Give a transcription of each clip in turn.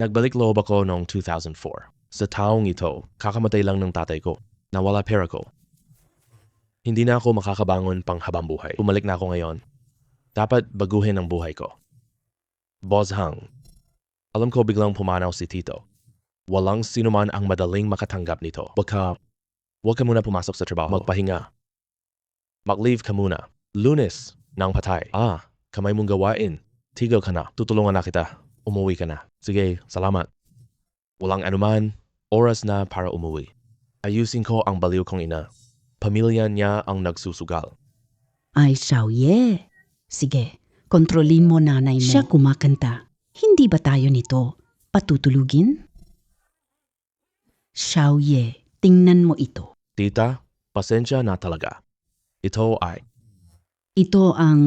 Nagbalik loob ako noong 2004. Sa taong ito, kakamatay lang ng tatay ko. Nawala pera ko. Hindi na ako makakabangon pang habang buhay. Bumalik na ako ngayon. Dapat baguhin ang buhay ko. Boss Hang, alam ko biglang pumanaw si Tito. Walang sinuman ang madaling makatanggap nito. Huwag ka muna pumasok sa trabaho. Magpahinga. Mag-leave ka muna. Lunes ng patay. Kamay mong gawain. Tigil ka na. Tutulungan na kita. Umuwi ka na. Sige, salamat. Walang anuman. Oras na para umuwi. Ayusin ko ang baliw kong ina. Pamilya niya ang nagsusugal. Ay, Xiaoye. Sige, kontrolin mo nanay mo. Siya kumakanta. Hindi ba tayo nito patutulugin? Xiaoye, tingnan mo ito. Tita, pasensya na talaga. Ito ang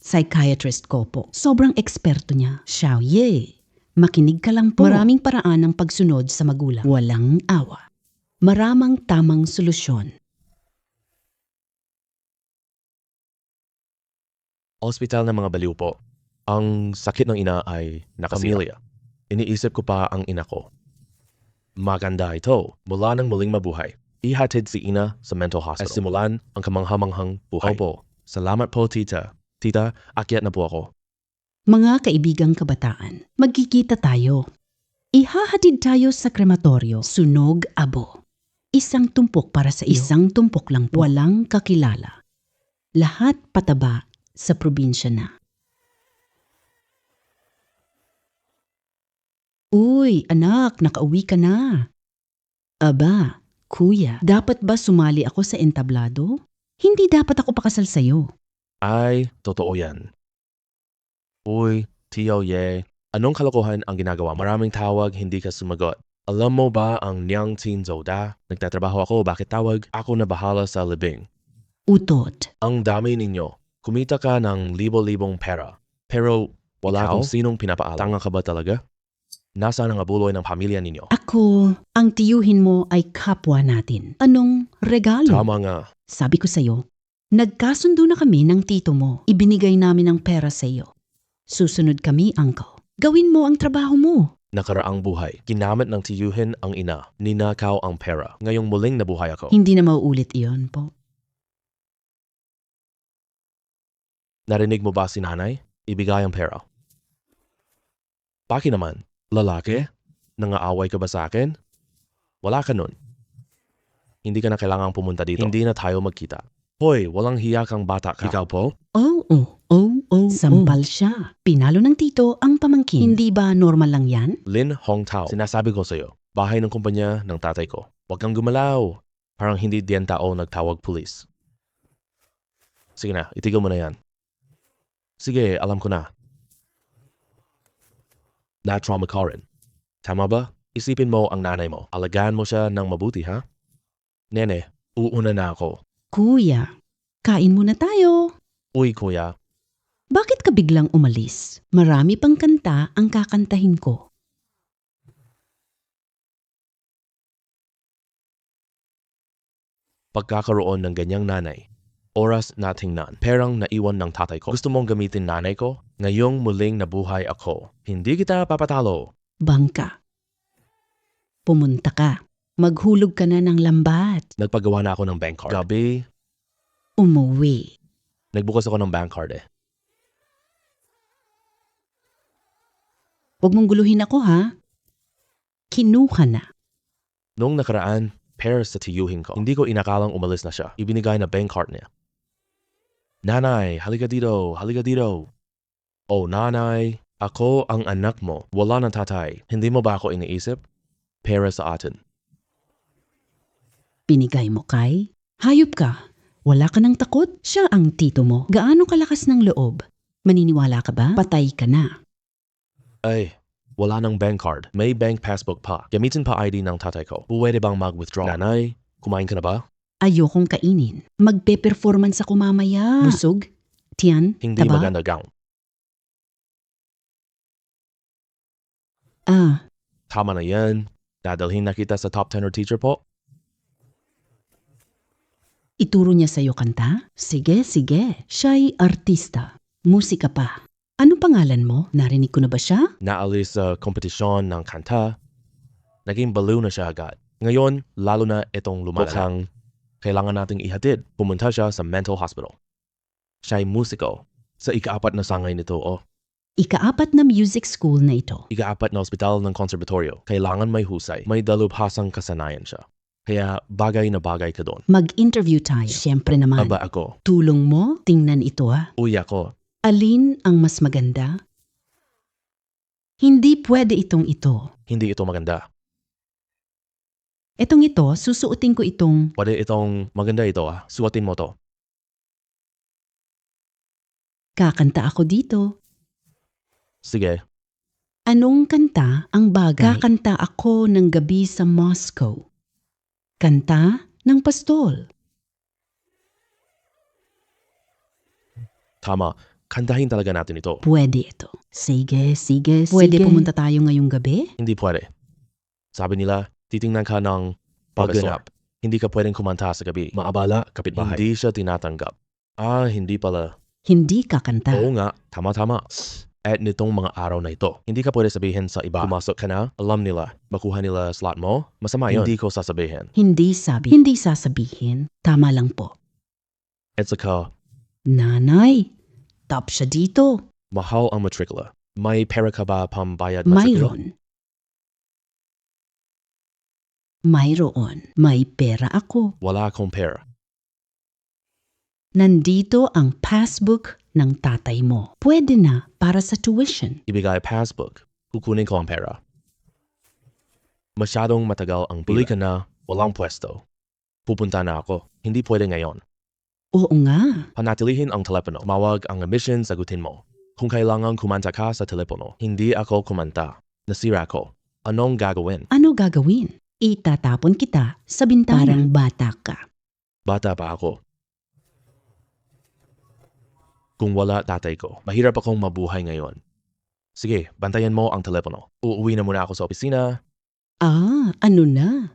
psychiatrist ko po. Sobrang eksperto niya. Xiaoye, makinig ka lang po. Maraming paraan ng pagsunod sa magulang. Walang awa. Maramang tamang solusyon. Ospital ng mga baliw po. Ang sakit ng ina ay nakasila. Iniisip ko pa ang ina ko. Maganda ito. Mula nang muling mabuhay. Ihatid si ina sa mental hospital. At simulan ang kamanghamanghang buhay. Opo. Salamat po, tita. Tita, akyat na po ako. Mga kaibigang kabataan, magkikita tayo. Ihahatid tayo sa krematoryo. Sunog abo. Isang tumpok para sa iyo. Isang tumpok lang po. Walang kakilala. Lahat pataba sa probinsya na. Uy, anak, nakauwi ka na. Aba, kuya, dapat ba sumali ako sa entablado? Hindi dapat ako pakasal sa'yo. Ay, totoo yan. Uy, Tio Ye, anong kalokohan ang ginagawa? Maraming tawag, hindi ka sumagot. Alam mo ba ang Niang Tin Zoda? Nagtatrabaho ako, bakit tawag? Ako na bahala sa libing. Utot. Ang dami ninyo. Kumita ka ng libo-libong pera. Pero wala kung sinong pinapaalam. Tanga ka ba talaga? Nasaan ang abuloy ng pamilya ninyo? Ako, ang tiyuhin mo ay kapwa natin. Anong regalo? Tama nga. Sabi ko sa'yo, nagkasundo na kami ng tito mo. Ibinigay namin ang pera sa'yo. Susunod kami, uncle. Gawin mo ang trabaho mo. Nakaraang buhay. Ginamit ng tiyuhin ang ina. Ninakaw ang pera. Ngayong muling nabuhay ako. Hindi na mauulit iyon po. Narinig mo ba si nanay? Ibigay ang pera. Bakit naman? Lalaki? Nangaaway ka ba sa akin? Wala ka nun. Hindi ka na kailangang pumunta dito. Hindi na tayo magkita. Hoy, walang hiya kang bata ka. Ikaw po? Sampal siya. Pinalo ng tito ang pamangkin. Hindi ba normal lang yan? Lin Hongtao. Sinasabi ko sa'yo, bahay ng kumpanya ng tatay ko. Huwag kang gumalaw. Parang hindi diyan tao nagtawag pulis. Sige na, itigil mo na yan. Sige, alam ko na. Na-trauma ka rin. Tama ba? Isipin mo ang nanay mo. Alagaan mo siya ng mabuti, ha? Nene, uuna na ako. Kuya, kain muna tayo. Uy, kuya. Bakit ka biglang umalis? Marami pang kanta ang kakantahin ko. Pagkakaroon ng ganyang nanay, oras na tingnan. Perang naiwan ng tatay ko. Gusto mong gamitin nanay ko? Ngayong muling nabuhay ako. Hindi kita papatalo. Bangka. Pumunta ka. Maghulog ka na ng lambat. Nagpagawa na ako ng bank card. Gabi, Umuwi. nagbukas ako ng bank card eh. Huwag mong guluhin ako, ha? Kinuha na. Noong nakaraan, pera sa tiyuhin ko. Hindi ko inakalang umalis na siya. Ibinigay na bank card niya. Nanay, halika dito, halika dito. Oh, nanay, ako ang anak mo. Wala ng tatay. Hindi mo ba ako iniisip? Pera sa atin. Binigay mo kay? Hayop ka. Wala ka ng takot? Siya ang tito mo. Gaano kalakas ng loob? Maniniwala ka ba? Patay ka na. Ay, wala ng bank card. May bank passbook pa. Gamitin pa ID ng tatay ko. Pwede bang mag-withdraw? Nanay, kumain ka na ba? Ayokong kainin. Magpe-performance ako mamaya. Busog? Tiyan? Hindi Taba? maganda gown. Tama na yan. Dadalhin na kita sa top tenor teacher po. Ituro niya sa'yo kanta? Sige, sige. Siya'y artista. Musika pa. Ano pangalan mo? Narinig ko na ba siya? Naalis sa kompetisyon ng kanta. Naging baliw na siya agad. Ngayon, lalo na itong lumalala. Mukhang kailangan nating ihatid. Pumunta siya sa mental hospital. Siya ay musiko sa ika-4 na sangay nito o Ika-4 na music school na ito. ika-4 na ospital ng konserbatoryo. Kailangan may husay. May dalubhasang kasanayan siya. Kaya bagay na bagay ka doon. Mag-interview tayo. Siyempre naman. Aba ako. Tulong mo? Tingnan ito ha. Uy ako. Alin ang mas maganda? Hindi pwede itong ito. Hindi ito maganda. Etong ito, susuotin ko itong... Pwede itong maganda ito ah. Suotin mo to. Kakanta ako dito. Sige. Anong kanta ang bagay? Kakanta ako ng gabi sa Moscow. Kanta ng pastol. Tama. Kantahin talaga natin ito. Pwede ito. Sige. Pwede pumunta tayo ngayong gabi? Hindi pwede. Sabi nila, titingnan ka ng pagganap. Hindi ka pwedeng kumanta sa gabi. Maabala, kapitbahay. Hindi siya tinatanggap. Hindi pala. Hindi kakanta. Oo nga, tama-tama. At nitong mga araw na ito, hindi ka pwede sabihin sa iba. Pumasok ka na, alam nila, makuha nila slot mo, masama yun. Hindi ko sasabihin. Hindi sasabihin. Tama lang po. At saka, Nanay, top siya dito. mahal ang matrikula. May pera ka ba pambayad matrikula? Mayroon. May pera ako. Wala akong pera. Nandito ang passbook ng tatay mo. Pwede na para sa tuition. Ibigay passbook. Kukunin ko ang pera. Masyadong matagal ang pila. Bili ka na, walang pwesto. Pupunta na ako. Hindi pwede ngayon. Oo nga. Panatilihin ang telepono. Mawag ang emission, sagutin mo. Kung kailangan kumanta ka sa telepono, hindi ako kumanta. Nasira ko. Anong gagawin? Ano gagawin? Itatapon kita sa bintana. Parang bata ka. Bata pa ako. Kung wala tatay ko, mahirap akong mabuhay ngayon. Sige, bantayan mo ang telepono. Uuwi na muna ako sa opisina. Ano na?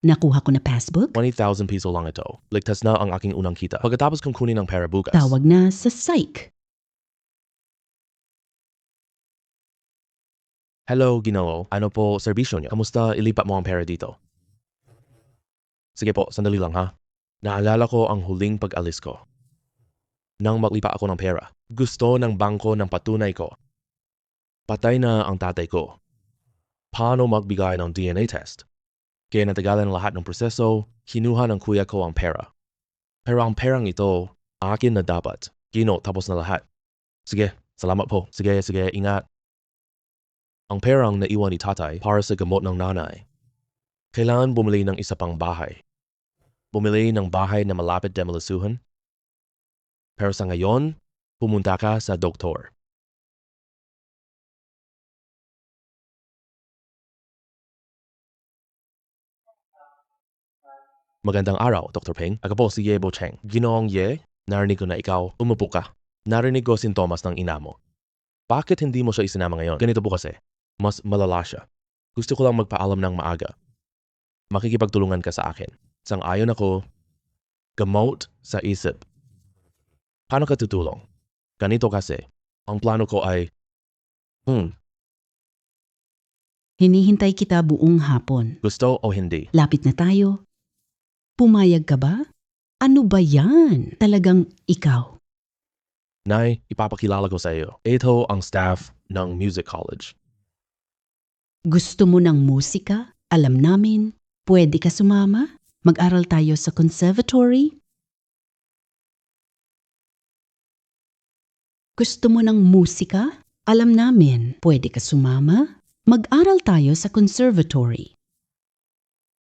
Nakuha ko na passbook? 20,000 piso lang ito. Ligtas na ang aking unang kita. Pagkatapos kong kunin ang pera bukas. Tawag na sa psych. Hello, Ginoo. Ano po serbisyo niyo? Kamusta ilipat mo ang pera dito? Sige po, sandali lang ha. Naalala ko ang huling pag-alis ko. Nang maglipa ako ng pera, gusto ng bangko ng patunay ko. Patay na ang tatay ko. Paano magbigay ng DNA test? Kaya natagalan lahat ng proseso, kinuha ng kuya ko ang pera. Pero ang perang ito, akin na dapat. Gino, tapos na lahat. Sige, salamat po. Sige, ingat. Ang perang naiwan ni tatay para sa gamot ng nanay. Kailangan bumili ng isa pang bahay. Bumili ng bahay na malapit demolisuhan. Pero sa ngayon, pumunta ka sa doktor. Magandang araw, Dr. Peng. Ako po si Ye Bo Cheng. Ginoong Ye, narinig ko na ikaw, umupo ka. Narinig ko sintomas ng ina mo. Bakit hindi mo siya isinama ngayon? Ganito po kasi, mas malala siya. Gusto ko lang magpaalam ng maaga. Makikipagtulungan ka sa akin. Sang-ayon ako, gamot sa isip. Paano ka tutulong? Ganito kasi, ang plano ko ay, Hinihintay kita buong hapon. gusto o hindi. Lapit na tayo. Pumayag ka ba? Ano ba yan? Talagang ikaw. Nay, ipapakilala ko sa iyo. Ito ang staff ng Music College. Gusto mo ng musika? Alam namin. Pwede ka sumama? Mag-aral tayo sa conservatory? Gusto mo ng musika? Alam namin. Pwede ka sumama? Mag-aral tayo sa conservatory.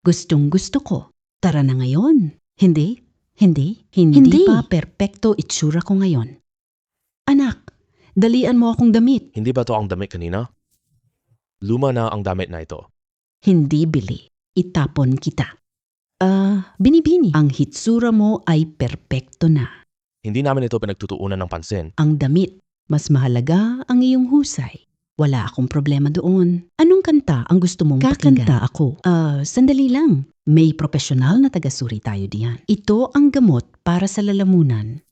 Gustong-gusto ko. Tara na ngayon. Hindi pa perpekto itsura ko ngayon. Anak, dalian mo akong damit. Hindi ba to ang damit kanina? Luma na ang damit na ito. Hindi bili. Itapon kita. Binibini. Ang hitsura mo ay perpekto na. Hindi namin ito pinagtutuunan ng pansin. Ang damit, mas mahalaga ang iyong husay. Wala akong problema doon. Anong kanta ang gusto mong pakinggan? Kakanta ako. Sandali lang. May profesional na tagasuri tayo diyan. Ito ang gamot para sa lalamunan.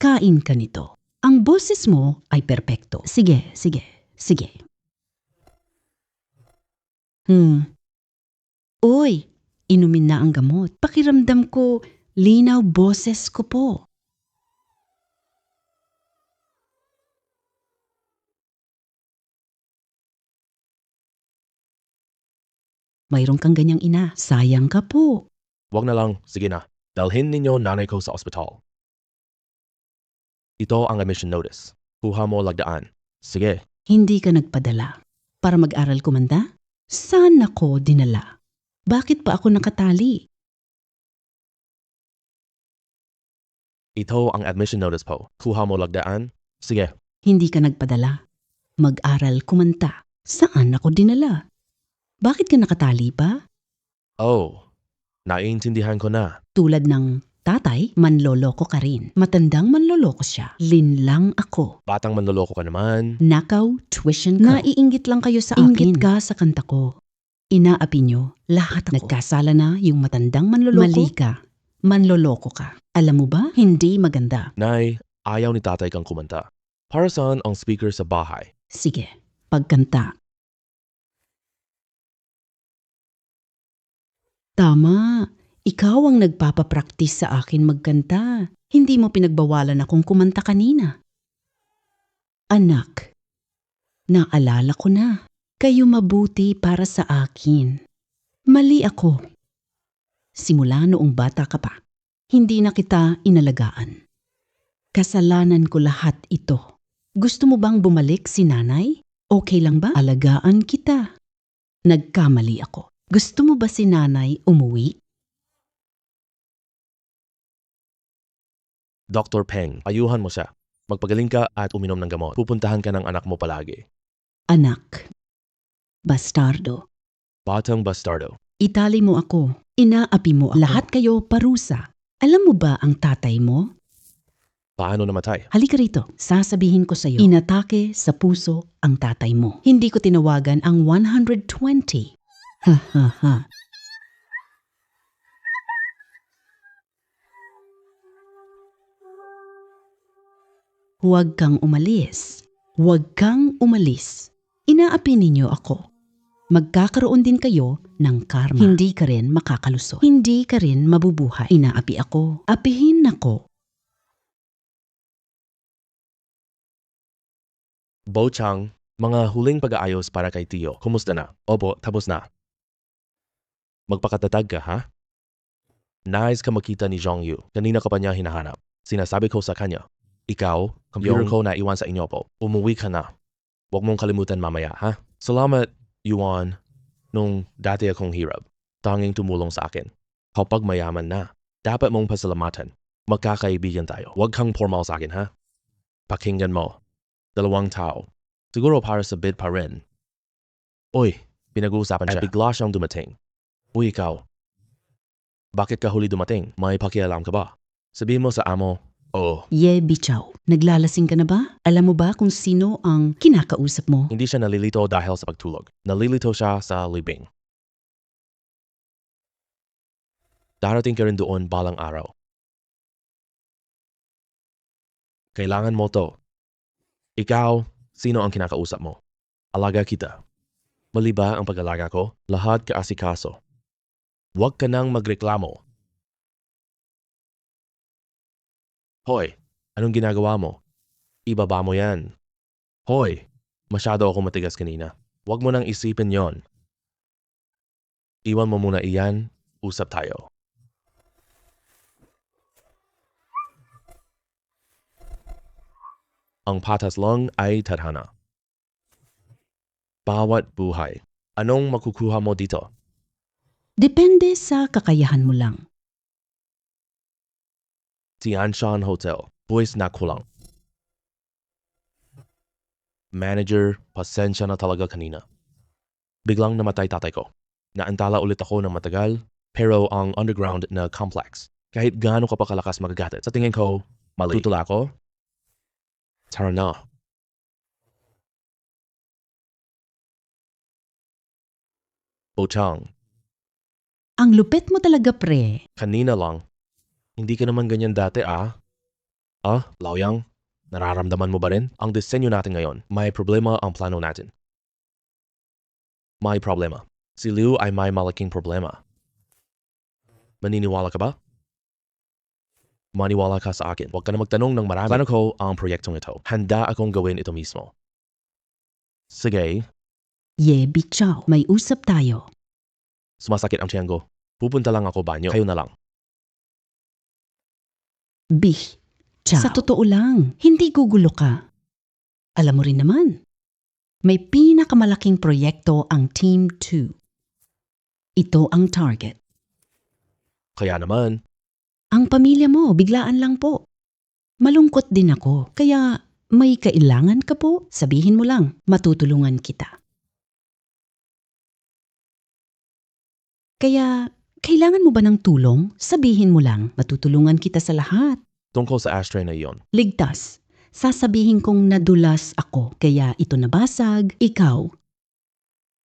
Kain ka nito. Ang boses mo ay perpekto. Sige. Uy, inumin na ang gamot. Pakiramdam ko, linaw boses ko po. Mayroon kang ganyang ina. Sayang ka po. Wag na lang, sige na. Dalhin ninyo nanay ko sa ospital. Ito ang admission notice. Kuha mo lagdaan. Sige, Hindi ka nagpadala. Para mag-aral kumanda? Saan ako dinala? Bakit pa ako nakatali? ito ang admission notice po. Kuha mo lagdaan. Sige, Hindi ka nagpadala. Mag-aral kumanta. Saan ako dinala? Bakit ka nakatali pa? oh, naiintindihan ko na. Tulad ng tatay, manloloko ka rin. Matandang manloloko siya. Linlang ako. Batang manloloko ka naman. Nakaw, tuition ka. Naiinggit lang kayo sa akin. Inggit ka sa kanta ko. Inaapi nyo, lahat ako. Nagkasala na yung matandang manloloko. Mali ka. Manloloko ka. Alam mo ba? Hindi maganda. Nay, ayaw ni tatay kang kumanta. Para saan ang speaker sa bahay? Sige, pagkanta. Tama. Ikaw ang nagpapapraktis sa akin magkanta. Hindi mo pinagbawalan akong kumanta kanina. Anak, naalala ko na. Kayo mabuti para sa akin. Mali ako. Simula noong bata ka pa, hindi na kita inalagaan. Kasalanan ko lahat ito. Gusto mo bang bumalik si nanay? Okay lang ba? Alagaan kita. Nagkamali ako. Gusto mo ba si nanay umuwi? Dr. Peng, ayuhan mo siya. Magpagaling ka at uminom ng gamot. Pupuntahan ka ng anak mo palagi. Anak. Bastardo. Batang bastardo. Itali mo ako. Inaapi mo ako. Lahat kayo parusa. Alam mo ba ang tatay mo? Paano namatay? Halika rito. Sasabihin ko sa'yo. Inatake sa puso ang tatay mo. Hindi ko tinawagan ang 120. Ha ha ha. Huwag kang umalis. Huwag kang umalis. Inaapi ninyo ako. Magkakaroon din kayo ng karma. Hindi ka rin makakalusot. Hindi ka rin mabubuhay. Inaapi ako. Apihin ako. Bo Chang, mga huling pag-aayos para kay Tio. Kumusta na? Opo, tapos na. Magpakatatag ka, ha? Nais ka makita ni Zhong Yu. Kanina ka pa niya hinahanap. Sinasabi ko sa kanya, ikaw, computer ko na iwan sa inyo po. Umuwi ka na. Huwag mong kalimutan mamaya, ha? Salamat, Yuan, nung dati akong hirap. Tanging tumulong sa akin. Kapag mayaman na, dapat mong pasalamatan. Magkakaibigan tayo. Huwag kang formal sa akin, ha? Pakinggan mo. 2 tao. Siguro para sa bid pa rin. Uy, pinag-uusapan siya. At bigla siyang dumating. Uy, ikaw. Bakit ka huli dumating? May pakialam ka ba? Sabihin mo sa amo, oo. Ye Bichaw, naglalasing ka na ba? Alam mo ba kung sino ang kinakausap mo? Hindi siya nalilito dahil sa pagtulog. Nalilito siya sa libing. Darating ka rin doon balang araw. Kailangan mo to. Ikaw, sino ang kinakausap mo? Alaga kita. Mali ba ang pag-alaga ko? Lahat kaasikaso. Huwag ka nang magreklamo. Hoy, anong ginagawa mo? Ibaba mo yan. Hoy, masyado ako matigas kanina. Huwag mo nang isipin yon. Iwan mo muna iyan, usap tayo. Ang patas lang ay tadhana. Bawat buhay. Anong makukuha mo dito? Depende sa kakayahan mo lang. Tianshan Hotel. Buwis na kulang. Manager, pasensya na talaga kanina. Biglang namatay tatay ko. Naantala ulit ako ng matagal, pero ang underground na complex. Kahit gaano ka pa kalakas magagalit, sa tingin ko, mali. Tutula ako? Tara na. Bochang, Ang lupit mo talaga, pre. kanina lang. Hindi ka naman ganyan dati, ah. Laoyang, nararamdaman mo ba rin? Ang disenyo natin ngayon, may problema ang plano natin. May problema. Si Liu ay may malaking problema. Maniniwala ka ba? Maniwala ka sa akin. Huwag ka na magtanong ng marami. Plano ko ang proyektong ito. Handa akong gawin ito mismo. Sige, Ye Bichao, may usap tayo. sumasakit ang tiyan ko. Pupunta lang ako banyo. Kayo na lang. Bih, Chao. Sa totoo lang, hindi gugulo ka. Alam mo rin naman, may pinakamalaking proyekto ang Team 2. Ito ang target. Kaya naman, Ang pamilya mo, biglaan lang po. Malungkot din ako, kaya may kailangan ka po, sabihin mo lang, matutulungan kita. Kaya, kailangan mo ba ng tulong? Sabihin mo lang, matutulungan kita sa lahat. tungkol sa ashtray na iyon. Ligtas. Sasabihin kong nadulas ako, kaya ito nabasag. Ikaw,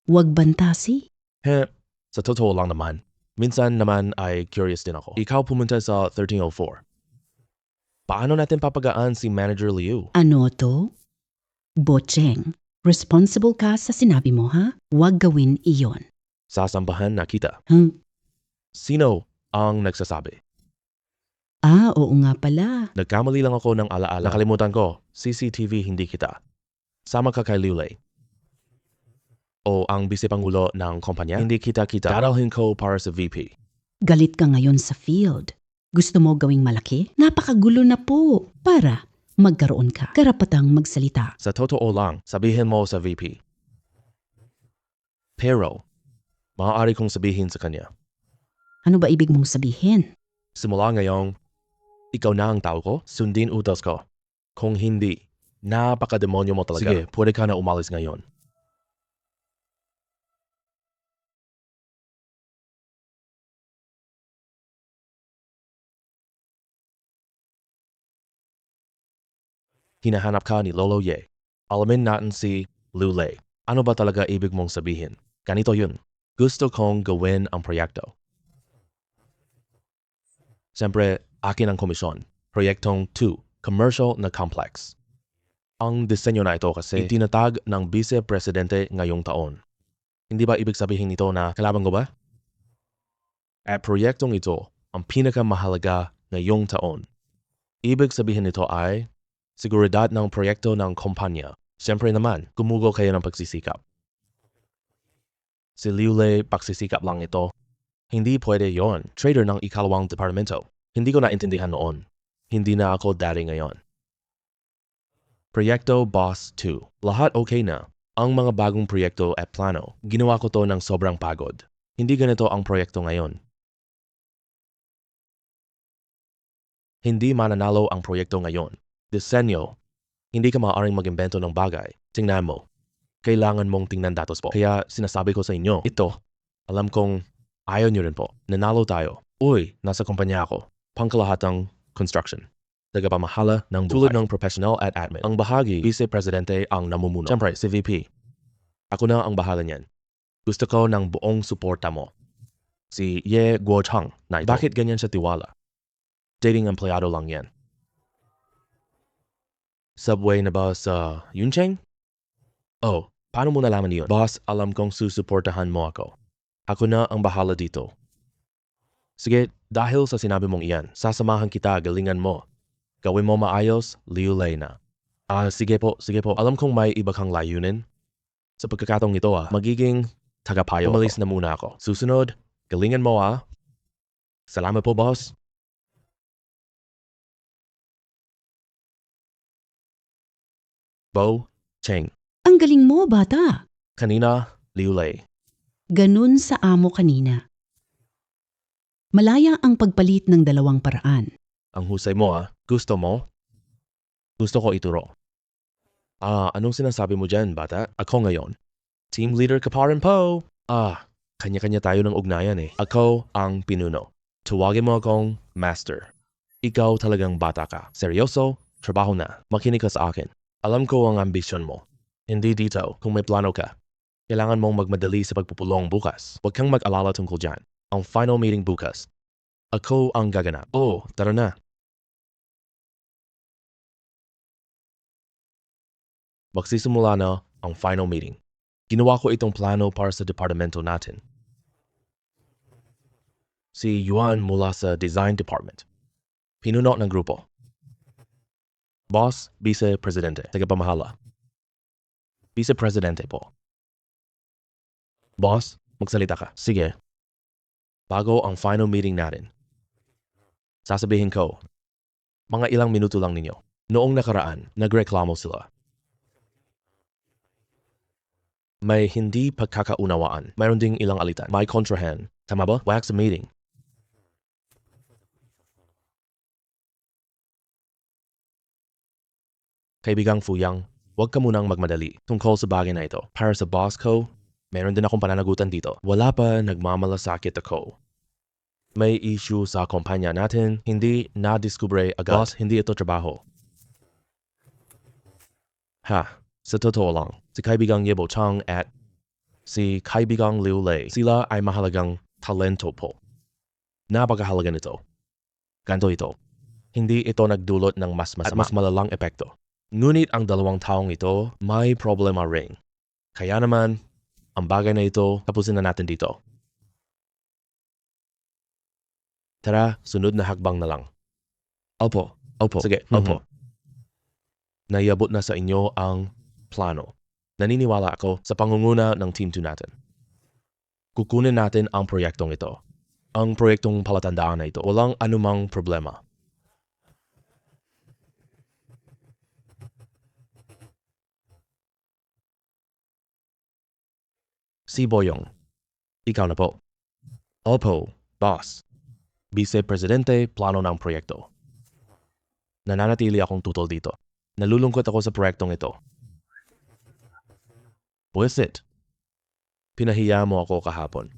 wag bantasi. Sa totoo lang naman. Minsan naman ay curious din ako. Ikaw pumunta sa 1304. Paano natin papagaan si Manager Liu? Ano to? Bocheng, responsible ka sa sinabi mo ha? Wag gawin iyon. Sasambahan na kita. Sino ang nagsasabi? Oo nga pala. Nagkamali lang ako ng alaala. Nakalimutan ko, CCTV hindi kita. Sama ka kay Liu Lei. O ang vice-pangulo ng kumpanya? Hindi kita. Dadalhin ko para sa VP. Galit ka ngayon sa field. Gusto mo gawing malaki? Napakagulo na po. Para magkaroon ka karapatang magsalita. Sa totoo lang, sabihin mo sa VP. Pero, maaari kong sabihin sa kanya. Ano ba ibig mong sabihin? Simula ngayong, ikaw na ang tao ko, sundin utos ko. Kung hindi, napakademonyo mo talaga. Sige, pwede ka na umalis ngayon. Hinahanap ka ni Lolo Ye. Alamin natin si Liu Lei. Ano ba talaga ibig mong sabihin? Ganito yun. Gusto kong gawin ang proyekto. Siyempre, akin ang komisyon. Proyektong 2, Commercial na Complex. Ang disenyo na ito kasi itinatag ng Vice Presidente ngayong taon. Hindi ba ibig sabihin nito na kalaban ko ba? At proyektong ito ang pinakamahalaga ngayong taon. Ibig sabihin nito ay seguridad ng proyekto ng kumpanya. Siyempre naman, gumugol kayo ng pagsisikap. Si Liu Lei, pagsisikap lang ito. Hindi pwede yon. Trader ng ikalawang departamento. Hindi ko naintindihan noon. Hindi na ako daddy ngayon. Proyekto Boss 2. Lahat okay na. Ang mga bagong proyekto at plano, ginawa ko to ng sobrang pagod. Hindi ganito ang proyekto ngayon. Hindi mananalo ang proyekto ngayon. Disenyo. Hindi ka maaaring mag-imbento ng bagay. Tingnan mo. Kailangan mong tingnan datos po. Kaya sinasabi ko sa inyo, ito, alam kong ayaw nyo rin po. Nanalo tayo. Uy, nasa kumpanya ako. Pangkalahatang construction. Tagapamahala ng buhay. Tulad ng professional at admin. Ang bahagi, Vice Presidente ang namumuno. Siyempre, si VP. Ako na ang bahala niyan. Gusto ko ng buong suporta mo. Si Ye Guochang na ito. Bakit ganyan siya tiwala? Dating empleyado lang yan. Subway na ba sa Yuncheng? Oh, paano mo nalaman yun? Boss, alam kong susuportahan mo ako. Ako na ang bahala dito. Sige, dahil sa sinabi mong iyan, sasamahan kita, galingan mo. Gawin mo maayos, Liu Lei na. Sige po. Alam kong may iba kang layunin. Sa pagkakataong ito magiging tagapayo. Umalis na muna ako. Susunod, galingan mo Salamat po, boss. Bo Cheng. Ang galing mo, bata. Kanina, Liu Lei. Ganun sa amo kanina. Malaya ang pagpalit ng dalawang paraan. Ang husay mo Gusto mo? Gusto ko ituro. Anong sinasabi mo dyan, bata? Ako ngayon. Team leader ka pa rin po. Kanya-kanya tayo ng ugnayan eh. Ako ang pinuno. Tuwagin mo akong master. Ikaw talagang bata ka. Seryoso, trabaho na. Makinig ka sa akin. Alam ko ang ambisyon mo. Hindi dito kung may plano ka. Kailangan mong magmadali sa pagpupulong bukas. Huwag kang mag-alala tungkol dyan. Ang final meeting bukas. Ako ang gaganap. Tara na. Magsisimula na ang final meeting. Ginawa ko itong plano para sa departamento natin. Si Yuan mula sa design department. Pinuno ng grupo. Boss, Vice Presidente, tagapamahala. Vice Presidente po. Boss, magsalita ka. Sige. Bago ang final meeting natin, sasabihin ko, mga ilang minuto lang ninyo. Noong nakaraan, nagreklamo sila. May hindi pagkakaunawaan. Mayroon ding ilang alitan. May kontrahan. Tama ba? Wax sa meeting. Kaibigang Fuyang, huwag ka munang magmadali tungkol sa bagay na ito. Para sa boss ko, meron din akong pananagutan dito. Wala pa nagmamalasakit ako. May issue sa kumpanya natin, hindi na-discover agad. Boss, hindi ito trabaho. Sa totoo lang, si Kaibigang Yebo Chang at si Kaibigang Liu Lei, sila ay mahalagang talento po. Napakahalaga nito. Ganto ito. Hindi ito nagdulot ng mas masama at mas malalang epekto. Ngunit ang dalawang taong ito may problema ring. Kaya naman, ang bagay na ito, tapusin na natin dito. Tara, sunod na hakbang na lang. Opo. Sige, opo. Naiabot na sa inyo ang plano. Naniniwala ako sa pangunguna ng Team 2 natin. Kukunin natin ang proyektong ito. Ang proyektong palatandaan na ito. Walang anumang problema. Si Boyong, ikaw na po. Opo, boss. Vice Presidente, plano ng proyekto. Nananatili akong tutol dito. Nalulungkot ako sa proyektong ito. Buwisit. Pinahiya mo ako kahapon.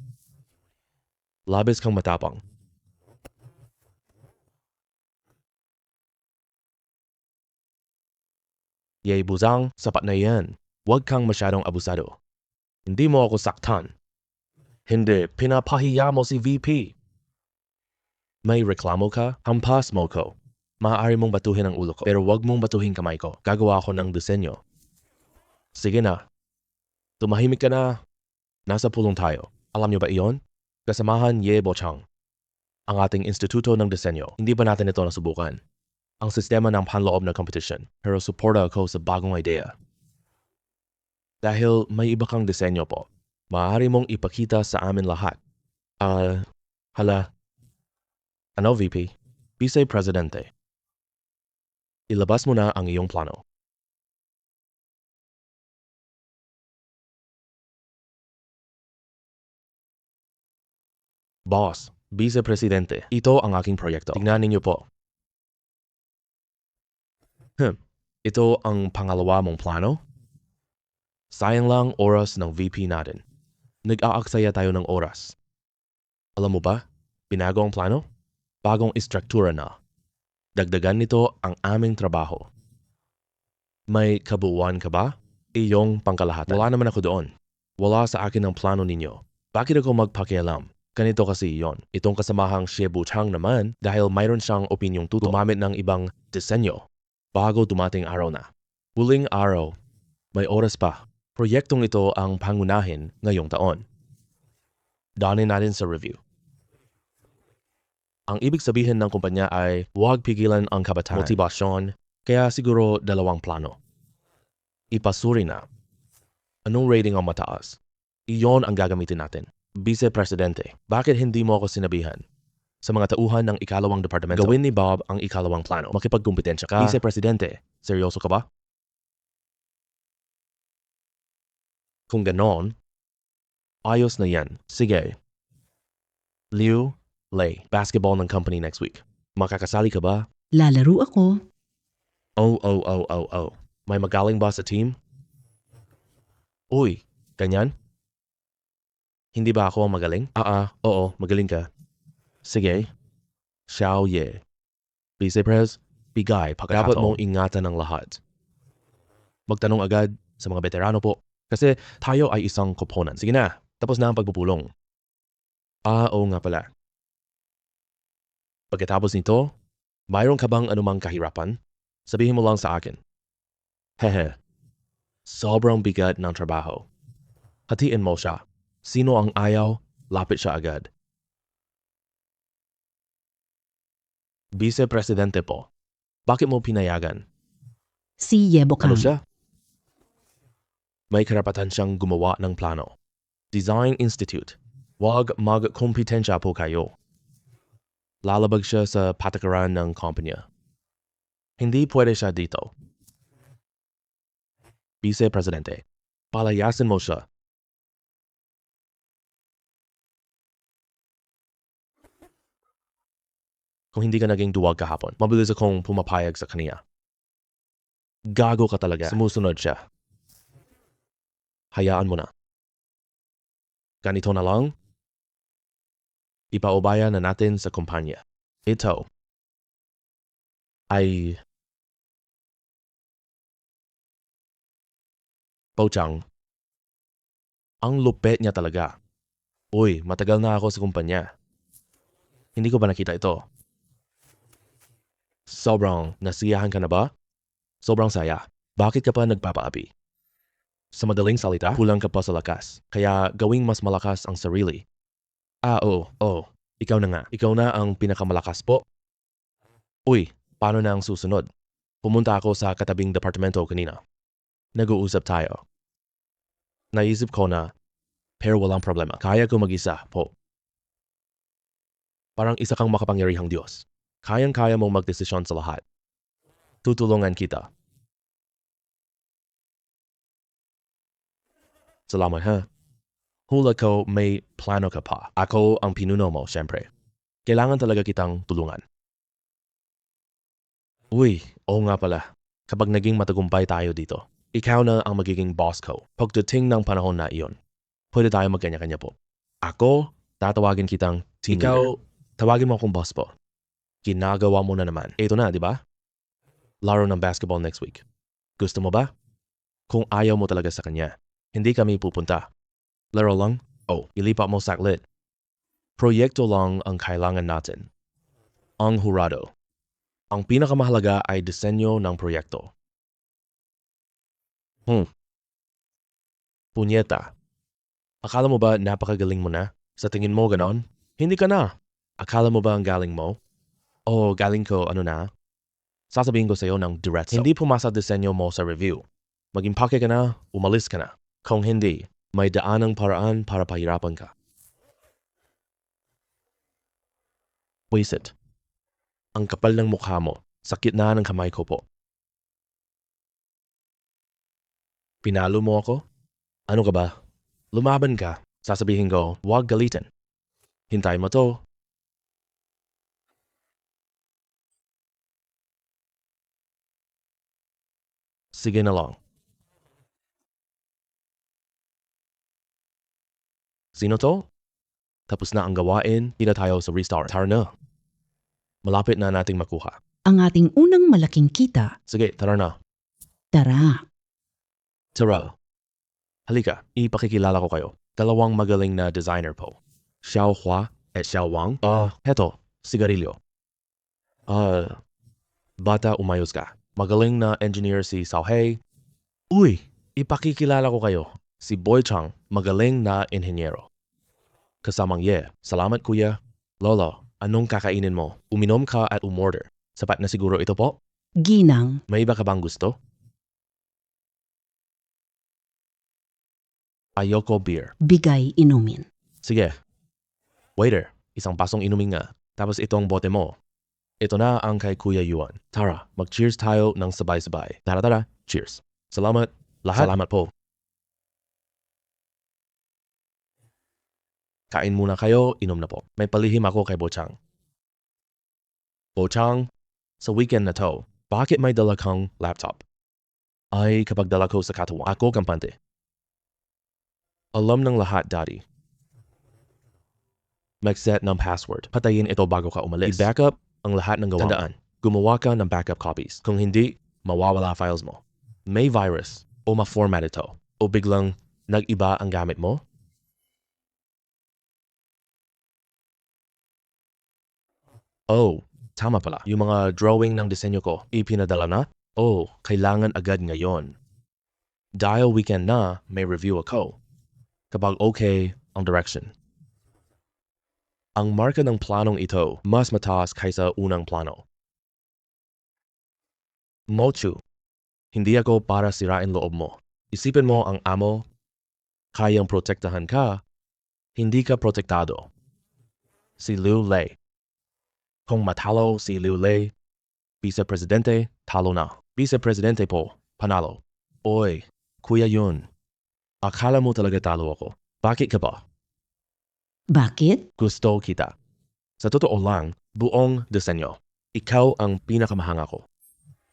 Labis kang matapang. Yay Buzang, sapat na yan. Huwag kang masyadong abusado. Hindi mo ako saktan. Hindi, pinapahiya mo si VP. May reklamo ka? Hampas mo ko. Maaari mong batuhin ang ulo ko, pero huwag mong batuhin kamay ko. Gagawa ako ng disenyo. Sige na. Tumahimik ka na. Nasa pulong tayo. Alam niyo ba iyon? Kasamahan Ye Bochang. Ang ating instituto ng disenyo. Hindi pa natin ito nasubukan. Ang sistema ng panloob na competition. Pero suporta ako sa bagong idea. Dahil may iba kang disenyo po, maaari mong ipakita sa amin lahat. Ano VP? Vice Presidente. Ilabas mo na ang iyong plano. Boss, Vice Presidente, ito ang aking proyekto. Tingnan ninyo po. Ito ang pangalawa mong plano? Sayang lang oras ng VP natin. Nag-aaksaya tayo ng oras. Alam mo ba, binago ang plano? Bagong istruktura na. Dagdagan nito ang aming trabaho. May kabuuan ka ba? Iyong pangkalahatan. Wala naman ako doon. Wala sa akin ang plano ninyo. Bakit ako magpakialam? Ganito kasi iyon. Itong kasamahang Xie Buchang naman dahil mayroon siyang opinyong gumamit ng ibang disenyo bago dumating araw na. Huling araw, may oras pa. Proyektong ito ang pangunahin ngayong taon. Daanin natin sa review. Ang ibig sabihin ng kumpanya ay huwag pigilan ang kabataan, motibasyon, kaya siguro dalawang plano. Ipasuri na. Anong rating ang mataas? Iyon ang gagamitin natin. Vice Presidente, bakit hindi mo ako sinabihan? Sa mga tauhan ng ikalawang departamento, gawin ni Bob ang ikalawang plano. Makipagkumpetensya ka. Vice Presidente, seryoso ka ba? Kung ganon, ayos na yan. Sige. Liu Lei, basketball ng company next week. Makakasali ka ba? Lalaro ako. Oh. May magaling ba sa team? Uy, ganyan? Hindi ba ako ang magaling? Oo, magaling ka. Sige. Xiao Ye. Vice Pres, bigay pagkakataon. Dapat mong ingatan ng lahat. Magtanong agad sa mga veterano po. Kasi tayo ay isang koponan. Sige na, tapos na ang pagpupulong. Oo nga pala. Pagkatapos nito, mayroon ka bang anumang kahirapan? Sabihin mo lang sa akin. Hehe. Sobrang bigat ng trabaho. Hatiin mo siya. Sino ang ayaw, lapit siya agad. Vice Presidente po. Bakit mo pinayagan? Si Yebo Ano Kang. siya? May karapatan siyang gumawa ng plano. Design Institute. Wag magkompetensya po kayo. Lalabag siya sa patakaran ng kumpanya. Hindi pwede siya dito. Vice Presidente, palayasin mo siya. Kung hindi ka naging duwag kahapon, mabilis akong pumapayag sa kaniya. Gago ka talaga. Sumusunod siya. Hayaan mo na. Ganito na lang. Ipaubaya na natin sa kumpanya. Ito ay Pochang. Ang lupet niya talaga. Uy, matagal na ako sa kumpanya. Hindi ko ba nakita ito? Sobrang nasiyahan ka na ba? Sobrang saya. Bakit ka pa nagpapaapi? Sa madaling salita, kulang ka pa sa lakas. Kaya gawing mas malakas ang sarili. Oo. Ikaw na nga. Ikaw na ang pinakamalakas po. Uy, paano na ang susunod? Pumunta ako sa katabing departamento kanina. Nag-uusap tayo. Naisip ko na, pero walang problema. Kaya ko mag-isa po. Parang isa kang makapangyarihang Diyos. Kayang-kaya mong magdesisyon sa lahat. Tutulungan kita. Salamat ha. Hula ko may plano ka pa. Ako ang pinuno mo, syempre. Kailangan talaga kitang tulungan. Uy, oo nga pala. Kapag naging matagumpay tayo dito, ikaw na ang magiging boss ko. Pagdating ng panahon na iyon, pwede tayo magkanya-kanya po. Ako, tatawagin kitang team leader. Ikaw, tawagin mo akong boss po. Ginagawa mo na naman. Ito na, di ba? Laro ng basketball next week. Gusto mo ba? Kung ayaw mo talaga sa kanya, hindi kami pupunta. Laro lang? Oh, ilipat mo saklit. Proyekto lang ang kailangan natin. Ang hurado. Ang pinakamahalaga ay disenyo ng proyekto. Punyeta. Akala mo ba napakagaling mo na? Sa tingin mo ganon? Hindi ka na. Akala mo ba ang galing mo? Oh, galing ko ano na? Sasabihin ko sa'yo ng diretso. Hindi pumasa disenyo mo sa review. Mag-impake ka na, umalis ka na. Kung hindi, may daanang paraan para pahirapan ka. Wisit. Ang kapal ng mukha mo, sakit na ng kamay ko po. Pinalo mo ako? Ano ka ba? Lumaban ka. Sasabihin ko, huwag galitin. Hintay mo to. Sige na lang. Sino to? Tapos na ang gawain, hindi na tayo sa restart. Tara na. Malapit na nating makuha. Ang ating unang malaking kita. Sige, tara na. Tara. Tara. Halika, ipakikilala ko kayo. Dalawang magaling na designer po. Xiao Hua at Xiao Wang. Heto, sigarilyo. Bata umayos ka. Magaling na engineer si Sao Hei. Uy, ipakikilala ko kayo. Si Boy Chang, magaling na inhenyero. Kasamang Ye, salamat kuya. Lolo, anong kakainin mo? Uminom ka at umorder. Sapat na siguro ito po? Ginang. May iba ka bang gusto? Ayoko beer. Bigay inumin. Sige. Waiter, isang pasong inumin nga. Tapos itong bote mo. Ito na ang kay Kuya Yuan. Tara, mag-cheers tayo ng sabay-sabay. Tara, cheers. Salamat. Lahat. Salamat po. Kain muna kayo, inom na po. May palihim ako kay Bochang. Bochang, sa weekend na to, bakit may dala kang laptop? Ay, kapag dala ko sa katawan, ako kampante. Alam ng lahat, Daddy. Mag-set ng password. Patayin ito bago ka umalis. I-backup ang lahat ng gawa. Tandaan, gumawa ka ng backup copies. Kung hindi, mawawala files mo. May virus o ma-format ito o biglang nag-iba ang gamit mo. Oh, tama pala. Yung mga drawing ng disenyo ko, ipinadala na? Oh, kailangan agad ngayon. Dahil weekend na, may review ako. Kapag okay ang direction. Ang marka ng planong ito mas mataas kaysa unang plano. Mochu, hindi ako para sirain loob mo. Isipin mo ang amo, kayang protektahan ka, hindi ka protektado. Si Liu Lei. Kung matalo si Liu Lei, vice-presidente, talo na. Vice-presidente po, panalo. Oy, kuya yun. Akala mo talaga talo ako. Bakit ka ba? Bakit? Gusto kita. Sa totoo lang, buong disenyo. Ikaw ang pinakamahanga ko.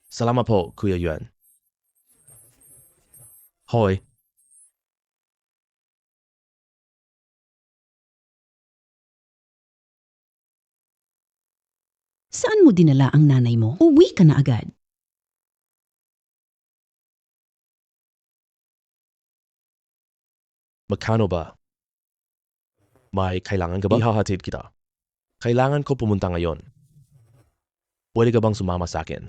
Salamat po, Kuya Yuan. Hoy. Saan mo dinala ang nanay mo? Uwi ka na agad. Magkano ba? May kailangan ka ba? Ihahatid kita. Kailangan ko pumunta ngayon. Pwede ka bang sumama sa akin?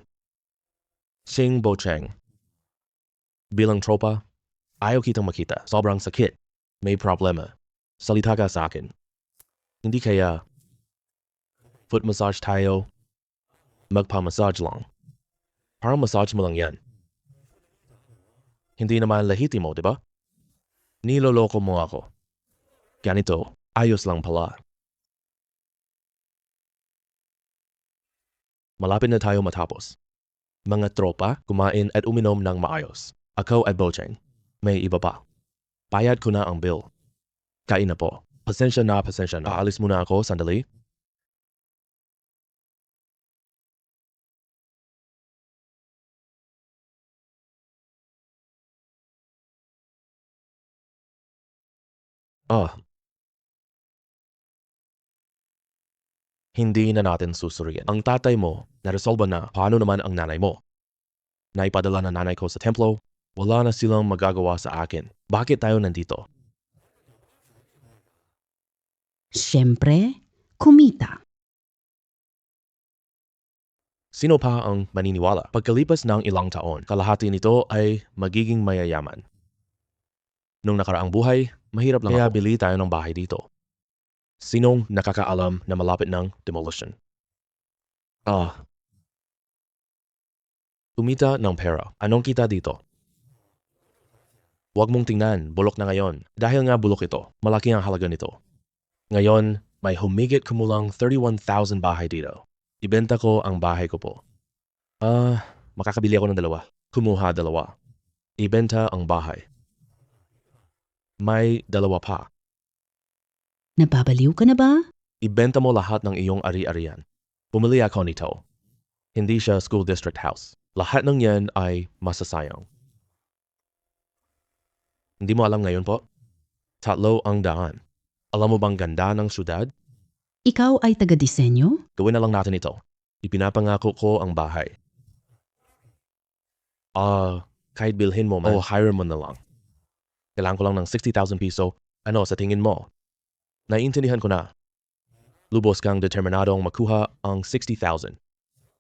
Xing Bocheng. Bilang tropa, ayaw kitang makita. Sobrang sakit. May problema. Salita ka sa akin. Hindi kaya foot massage tayo. Magpa-massage lang. Parang massage mo lang yan. Hindi naman lahitimo, di ba? Niloloko mo ako. Ganito, ayos lang pala. Malapit na tayo matapos. Mga tropa, kumain at uminom ng maayos. Ako at Bocheng. May iba pa. Bayad ko na ang bill. Kain na po. Pasensya na. Aalis muna ako, sandali. Hindi na natin susuriin. Ang tatay mo, naresolba na. Paano naman ang nanay mo? Naipadala na nanay ko sa templo. Wala na silang magagawa sa akin. Bakit tayo nandito? Siyempre, kumita. Sino pa ang maniniwala? Pagkalipas ng ilang taon, kalahati nito ay magiging mayayaman. Nung nakaraang buhay, mahirap lang kaya bili tayo ng bahay dito. Sinong nakakaalam na malapit ng demolition? Kumita ng pera. Anong kita dito? Huwag mong tingnan, bulok na ngayon. Dahil nga bulok ito, malaki ang halaga nito. Ngayon, may humigit kumulang 31,000 bahay dito. Ibenta ko ang bahay ko po. Makakabili ako ng dalawa. Kumuha dalawa. Ibenta ang bahay. May dalawa pa. Nababaliw ka na ba? Ibenta mo lahat ng iyong ari-arian. Bumili ako nito. Hindi siya school district house. Lahat ng yan ay masasayang. Hindi mo alam ngayon po? 300. Alam mo bang ganda ng syudad? Ikaw ay taga-disenyo? Gawin na lang natin ito. Ipinapangako ko ang bahay. Kahit bilhin mo man o hire mo na lang. Kailangan ko lang ng 60,000 piso. Ano sa tingin mo? Naiintindihan ko na. Lubos kang determinadong makuha ang 60,000.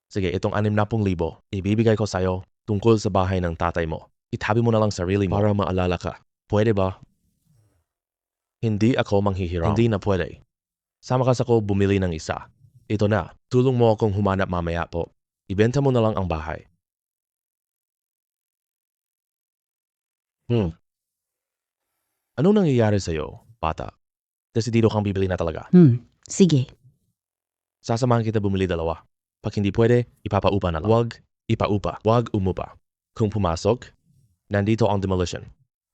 Sige, itong 60,000, ibibigay ko sa'yo tungkol sa bahay ng tatay mo. Itabi mo na lang sarili mo para maalala ka. Pwede ba? Hindi ako manghihiram. Hindi na pwede. Sama ka sa ko bumili ng isa. Ito na, tulong mo akong humanap mamaya po. Ibenta mo na lang ang bahay. Anong nangyayari sa'yo, bata? Desidido kang bibili na talaga. Sige. Sasamahan kita bumili dalawa. Pag hindi pwede, ipapaupa na lang. Huwag ipaupa. Huwag umupa. Kung pumasok, nandito ang demolition.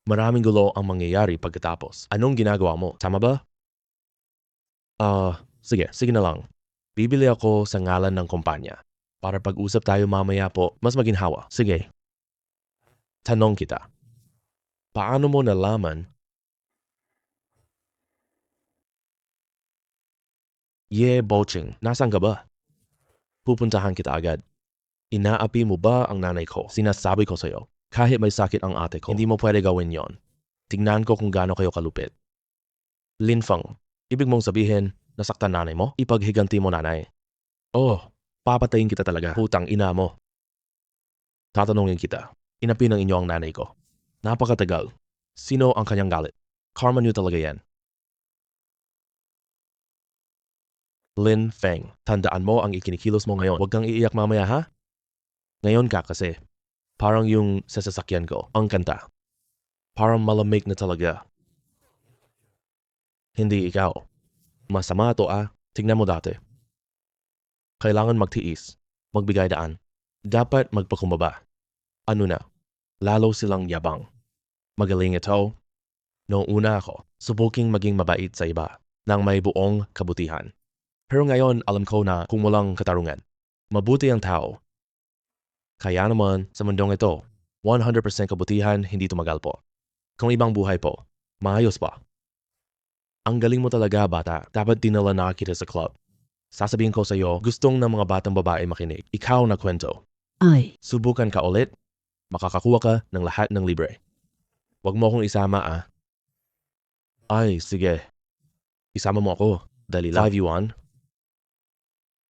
Maraming gulo ang mangyayari pagkatapos. Anong ginagawa mo? Tama ba? Sige na lang. Bibili ako sa ngalan ng kumpanya. Para pag-usap tayo mamaya po, mas maginhawa. Sige. Tanong kita. Paano mo nalaman? Bocheng, nasaan ka ba? Pupuntahan kita agad. Inaapi mo ba ang nanay ko? Sinasabi ko sa'yo, kahit may sakit ang ate ko, hindi mo pwede gawin yon. Tingnan ko kung gaano kayo kalupit. Linfeng, ibig mong sabihin, nasaktan nanay mo? Ipaghiganti mo nanay. Papatayin kita talaga. Putang ina mo. Tatanungin kita, inapi ng inyo ang nanay ko. Napakatagal. Sino ang kanyang galit? Karma niyo talaga yan. Lin Feng, tandaan mo ang ikinikilos mo ngayon. Huwag kang iiyak mamaya ha? Ngayon ka kasi. Parang yung sa sasakyan ko, ang kanta. Parang malamig na talaga. Hindi ikaw. Masama ito Tingnan mo dati. Kailangan magtiis. Magbigay daan. Dapat magpakumbaba. Ano na? Lalo silang yabang. Magaling ito. Noong una ako, subuking maging mabait sa iba nang may buong kabutihan. Pero ngayon alam ko na kung walang katarungan, mabuti ang tao. Kaya naman sa mundong ito, 100% kabutihan hindi tumagal po. Kung ibang buhay po, maayos pa. Ang galing mo talaga bata, dapat dinala na kita sa club. Sasabihin ko sa iyo, gustong ng mga batang babae makinig. Ikaw na kwento. Ay, Subukan ka ulit, makakakuha ka ng lahat ng libre. Huwag mo akong isama Ay, sige. Isama mo ako. Dali lang. 5 yuan.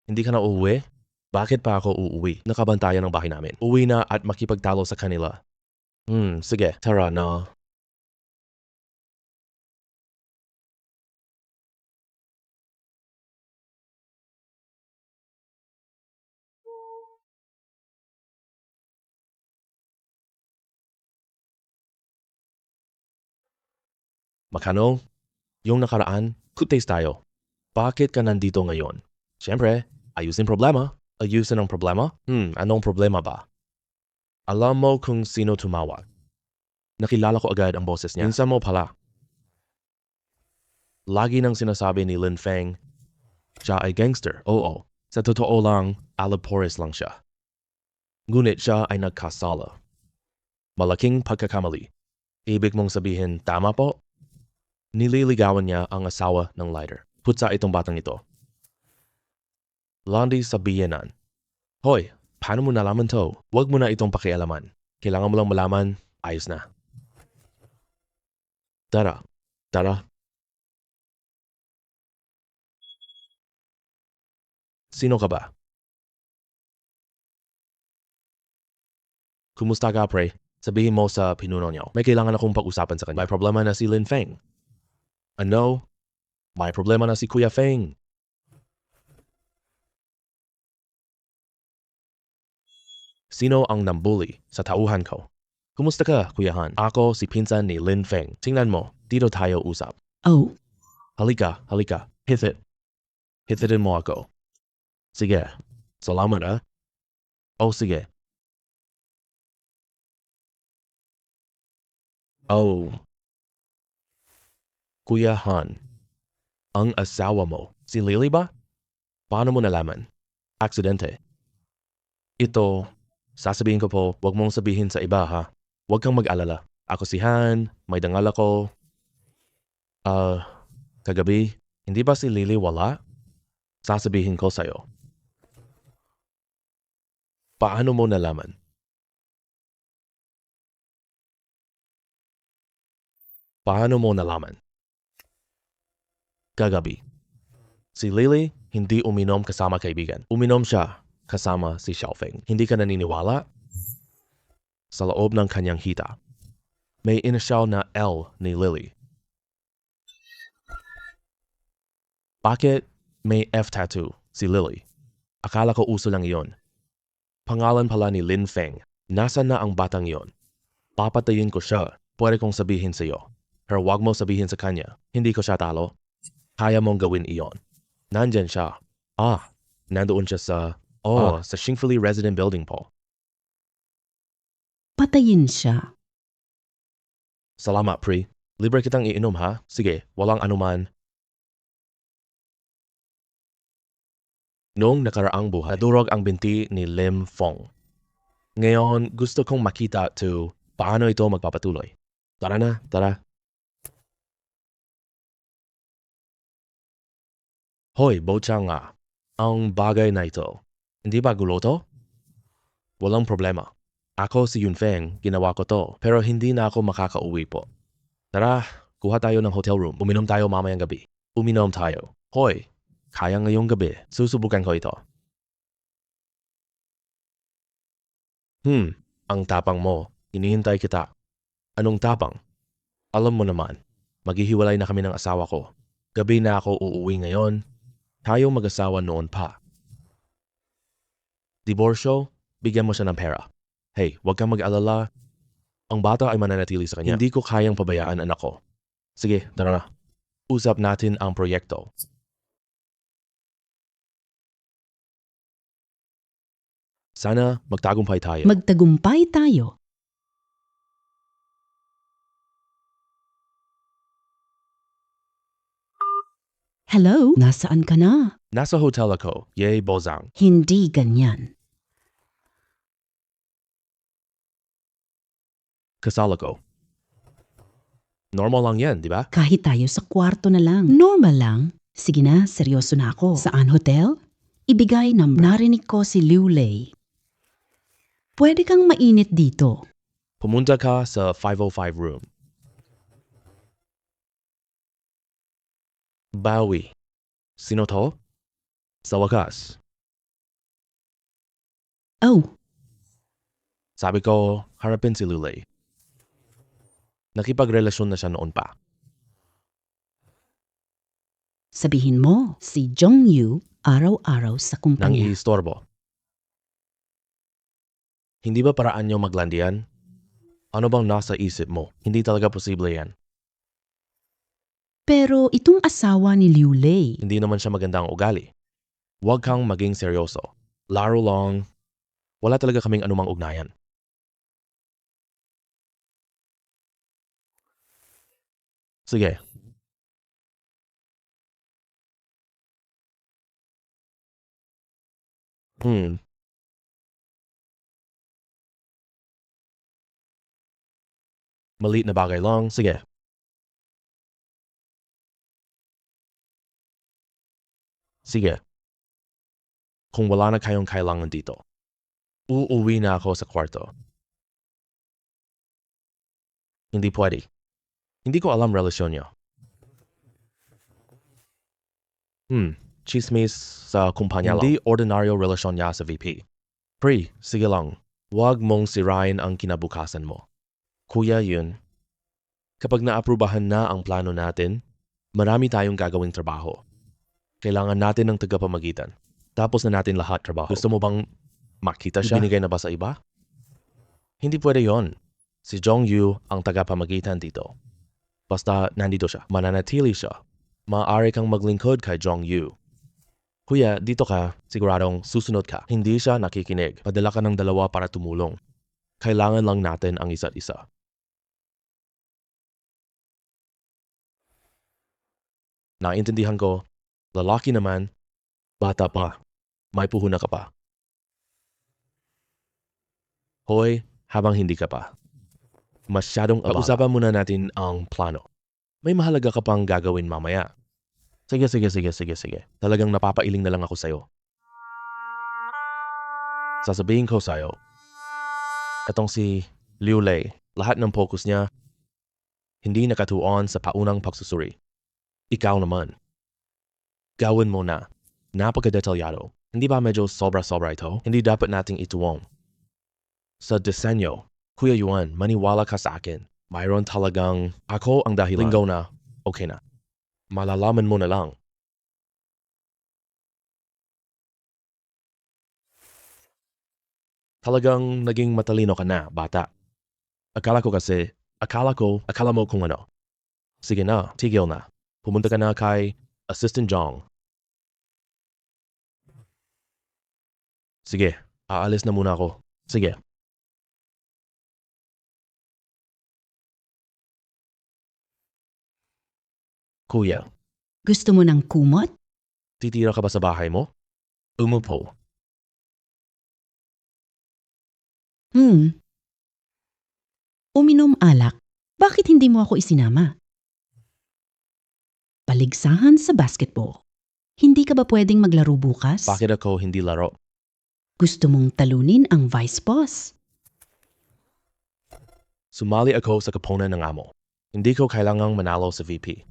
Hindi ka na uuwi? Bakit pa ako uuwi? Nakabantayan ang bahay namin. Uwi na at makipagtalo sa kanila. Sige. Tara na. Makano? Yung nakaraan, kutes tayo. Bakit ka nandito ngayon? Siyempre, ayusin problema. Ayusin ang problema? Anong problema ba? Alam mo kung sino tumawag. Nakilala ko agad ang boses niya. Minsan mo pala. Lagi nang sinasabi ni Lin Feng, siya ay gangster. Oo, sa totoo lang, alapores lang siya. Ngunit siya ay nagkasala. Malaking pagkakamali. Ibig mong sabihin, tama po? Nililigawan niya ang asawa ng lighter. Putsa itong batang ito. Landi sa biyenan. Hoy, paano mo nalaman to? Huwag mo na itong pakialaman. Kailangan mo lang malaman, ayos na. Tara. Sino ka ba? Kumusta ka, pre? Sabihin mo sa pinuno niyo. May kailangan akong pag-usapan sa kanya. May problema na si Lin Feng. Ano? May problema na si Kuya Feng. Sino ang nambuli sa tauhan ko? Kumusta ka, Kuya Han? Ako si pinsan ni Lin Feng. Tingnan mo, dito tayo usap. oh, Halika. Hithitin mo ako. Sige. Salamat Oh, sige. Oh. Kuya Han, ang asawa mo, si Lily ba? Paano mo nalaman? Aksidente. Ito, sasabihin ko po, huwag mong sabihin sa iba ha. Huwag kang mag-alala. Ako si Han, may dangal ako. Kagabi, hindi ba si Lily wala? Sasabihin ko sa'yo. Paano mo nalaman? Paano mo nalaman? Kagabi. Si Lily, hindi uminom kasama kaibigan. Uminom siya kasama si Xiaofeng. Hindi ka naniniwala? Sa loob ng kanyang hita, may inisyal na L ni Lily. Bakit may F tattoo si Lily? Akala ko uso lang iyon. Pangalan pala ni Lin Feng. Nasaan na ang batang iyon? Papatayin ko siya. Pwede kong sabihin sa iyo. Pero wag mo sabihin sa kanya. Hindi ko siya talo. Kaya mong gawin iyon. Nandyan siya. Nandoon siya sa Shingfuli Resident Building po. patayin siya. Salamat, pre. Libre kitang iinom ha? Sige, walang anuman. Noong nakaraang buhay, nadurog ang binti ni Lim Fong. Ngayon, gusto kong makita paano ito magpapatuloy. Tara na, tara. Hoy, bochang ang bagay na ito, hindi ba gulo to? Walang problema. Ako si Yunfeng, ginawa ko to, pero hindi na ako makakauwi po. Tara, kuha tayo ng hotel room. Uminom tayo mamayang gabi. Uminom tayo. Hoy, kaya ngayong gabi. Susubukan ko ito. Ang tapang mo. Hinihintay kita. Anong tapang? Alam mo naman, maghihiwalay na kami ng asawa ko. Gabi na ako uuwi ngayon. Tayo mag-asawa noon pa. Diborsyo, bigyan mo siya ng pera. Hey, huwag kang mag-alala. Ang bata ay mananatili sa kanya. Hindi ko kayang pabayaan anak ko. Sige, tara na. Usap natin ang proyekto. Sana magtagumpay tayo. Magtagumpay tayo. Hello? Nasaan ka na? Nasa hotel ako. Yay, Bozang. Hindi ganyan. Kasal ako. Normal lang yan, di ba? Kahit tayo sa kwarto na lang. Normal lang. Sige na, seryoso na ako. Saan hotel? Ibigay number. Narinig ko si Liu Lei. Pwede kang mainit dito. Pumunta ka sa 505 room. Bawi. Sino to? Sa wakas. Oh, Sabi ko, harapin si Lulay. Nakipagrelasyon na siya noon pa. sabihin mo, si Jong Yu araw-araw sa Nang kumpanya. iistorbo. Hindi ba paraan niyo maglandian? Ano bang nasa isip mo? Hindi talaga posible yan. Pero itong asawa ni Liu Lei, Hindi naman siya magandang ugali. Huwag kang maging seryoso. Laro lang. Wala talaga kaming anumang ugnayan. Sige. Maliit na bagay lang. Sige. Sige. Kung wala na kayong kailangan dito, uuwi na ako sa kwarto. Hindi pwede. Hindi ko alam relasyon niyo. Chismis sa kumpanya lang. Hindi ordinaryo relasyon niya sa VP. Pre, sige lang. Huwag mong sirain ang kinabukasan mo. Kuya yun. Kapag naaprubahan na ang plano natin, marami tayong gagawing trabaho. Kailangan natin ng tagapamagitan. Tapos na natin lahat trabaho. Gusto mo bang makita siya? Binigay na ba sa iba? Hindi pwede yon. Si Jong Yu ang tagapamagitan dito. Basta nandito siya. Mananatili siya. Maaari kang maglingkod kay Jong Yu. Kuya, dito ka. Siguradong susunod ka. Hindi siya nakikinig. Padala ka ng dalawa para tumulong. Kailangan lang natin ang isa't isa. Naintindihan ko. Lalaki naman. Bata pa. May puhuna ka pa. Hoy, habang hindi ka pa. Masyadong abala. Pag-usapan muna natin ang plano. May mahalaga ka pang gagawin mamaya. Sige. Talagang napapailing na lang ako sa'yo. Sasabihin ko sa'yo, itong si Liu Lei, lahat ng focus niya, hindi nakatuon sa paunang pagsusuri. Ikaw naman. Gawin mo na. Napaka-detalyado. Hindi ba medyo sobra-sobra ito? Hindi dapat nating ituwang. Sa disenyo, Kuya Yuan, maniwala ka sa akin. Mayroon talagang ako ang dahilan. Linggo na, okay na. Malalaman mo na lang. Talagang naging matalino ka na, bata. Akala mo kung ano. Sige na, tigil na. Pumunta ka na kay Assistant Jong. Sige, aalis na muna ako. Sige. Kuya, gusto mo ng kumot? titira ka ba sa bahay mo? Umupo. Uminom alak. Bakit hindi mo ako isinama? Paligsahan sa basketball. Hindi ka ba pwedeng maglaro bukas? Bakit ako hindi laro? Gusto mong talunin ang vice boss? Sumali ako sa kapunan ng amo. Hindi ko kailangang manalo sa VP.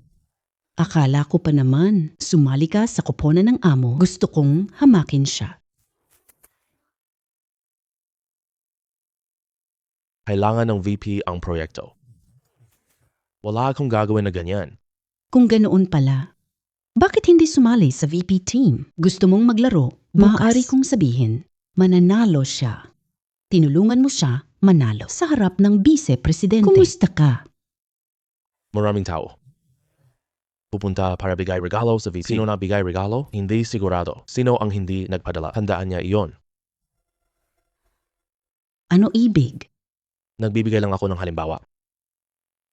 Akala ko pa naman, sumali ka sa koponan ng amo. Gusto kong hamakin siya. Kailangan ng VP ang proyekto. Wala akong gagawin na ganyan. Kung ganoon pala, bakit hindi sumali sa VP team? Gusto mong maglaro? Maaari kong sabihin, mananalo siya. Tinulungan mo siya manalo sa harap ng vice-presidente. Kumusta ka? Maraming tao. Pupunta para bigay regalo sa VP. Sino na bigay regalo? Hindi sigurado. Sino ang hindi nagpadala? Handaan niya iyon. Ano ibig? Nagbibigay lang ako ng halimbawa.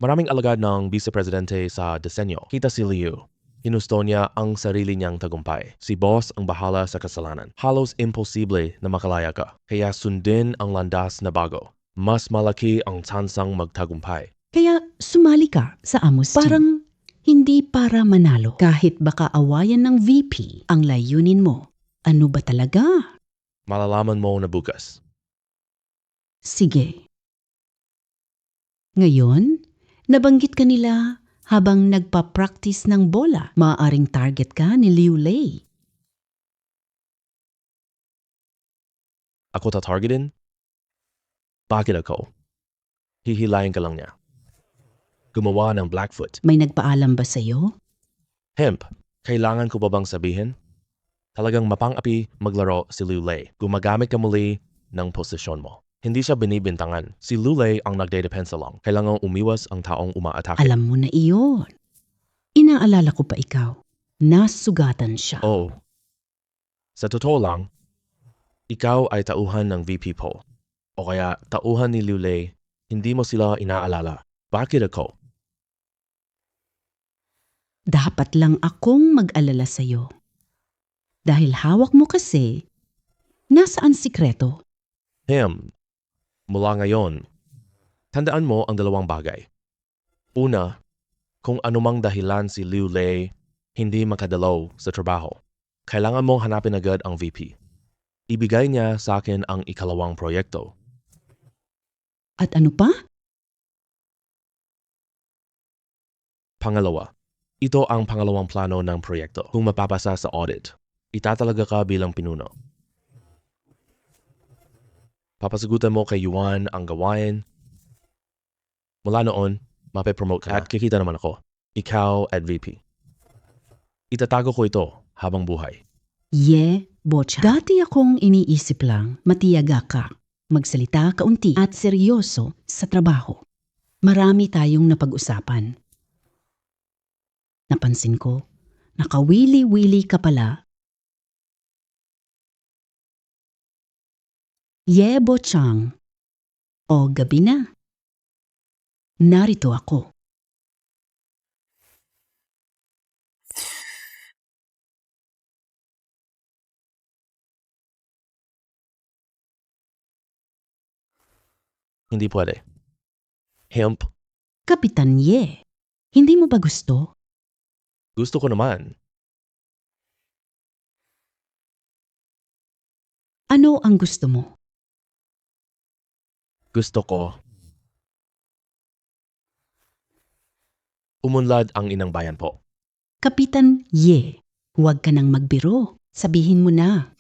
Maraming alagad ng vice-presidente sa disenyo. Kita si Liu. Hinusto niya ang sarili niyang tagumpay. Si boss ang bahala sa kasalanan. Halos imposible na makalaya ka. Kaya sundin ang landas na bago. Mas malaki ang tsansang magtagumpay. Kaya sumali ka sa Amos team. Parang hindi para manalo. Kahit baka awayan ng VP ang layunin mo. Ano ba talaga? Malalaman mo na bukas. Sige. Ngayon, nabanggit ka nila habang nagpa-practice ng bola. Maaaring target ka ni Liu Lei. Ako tatargetin? Bakit ako? Hihilayin ka lang niya. Gumawa ng Blackfoot. May nagpaalam ba sa'yo? Hemp, kailangan ko ba bang sabihin? Talagang mapang-api maglaro si Liu Lei. Gumagamit ka muli ng posisyon mo. Hindi siya binibintangan. Si Liu Lei ang nagdedepensa lang. Kailangan umiwas ang taong umaatake. Alam mo na iyon. Inaalala ko pa ikaw. Nasugatan siya. Oh. Sa totoo lang, ikaw ay tauhan ng VP po. O kaya tauhan ni Liu Lei, hindi mo sila inaalala. Bakit ako? Dapat lang akong mag-alala sa'yo. Dahil hawak mo kasi, nasaan sikreto? Mula ngayon, tandaan mo ang dalawang bagay. Una, kung anumang dahilan si Liu Lei hindi makadalaw sa trabaho, kailangan mong hanapin agad ang VP. Ibigay niya sa akin ang ikalawang proyekto. At ano pa? Pangalawa, ito ang pangalawang plano ng proyekto. Kung mapapasa sa audit, itatalaga ka bilang pinuno. Papasagutan mo kay Yuan ang gawain. Mula noon, mape-promote ka at kikita naman ako. Ikaw at VP. Itatago ko ito habang buhay. Bocha. Dati akong iniisip lang, matiyaga ka, magsalita kaunti at seryoso sa trabaho. Marami tayong napag-usapan. Napansin ko, nakawili-wili ka pala. Bochang. O gabi na. Narito ako. Hindi pwede. Hemp, Kapitan Ye, hindi mo ba gusto? gusto ko naman. Ano ang gusto mo? Gusto ko. Umunlad ang inang bayan po. Kapitan Ye, huwag ka nang magbiro. Sabihin mo na.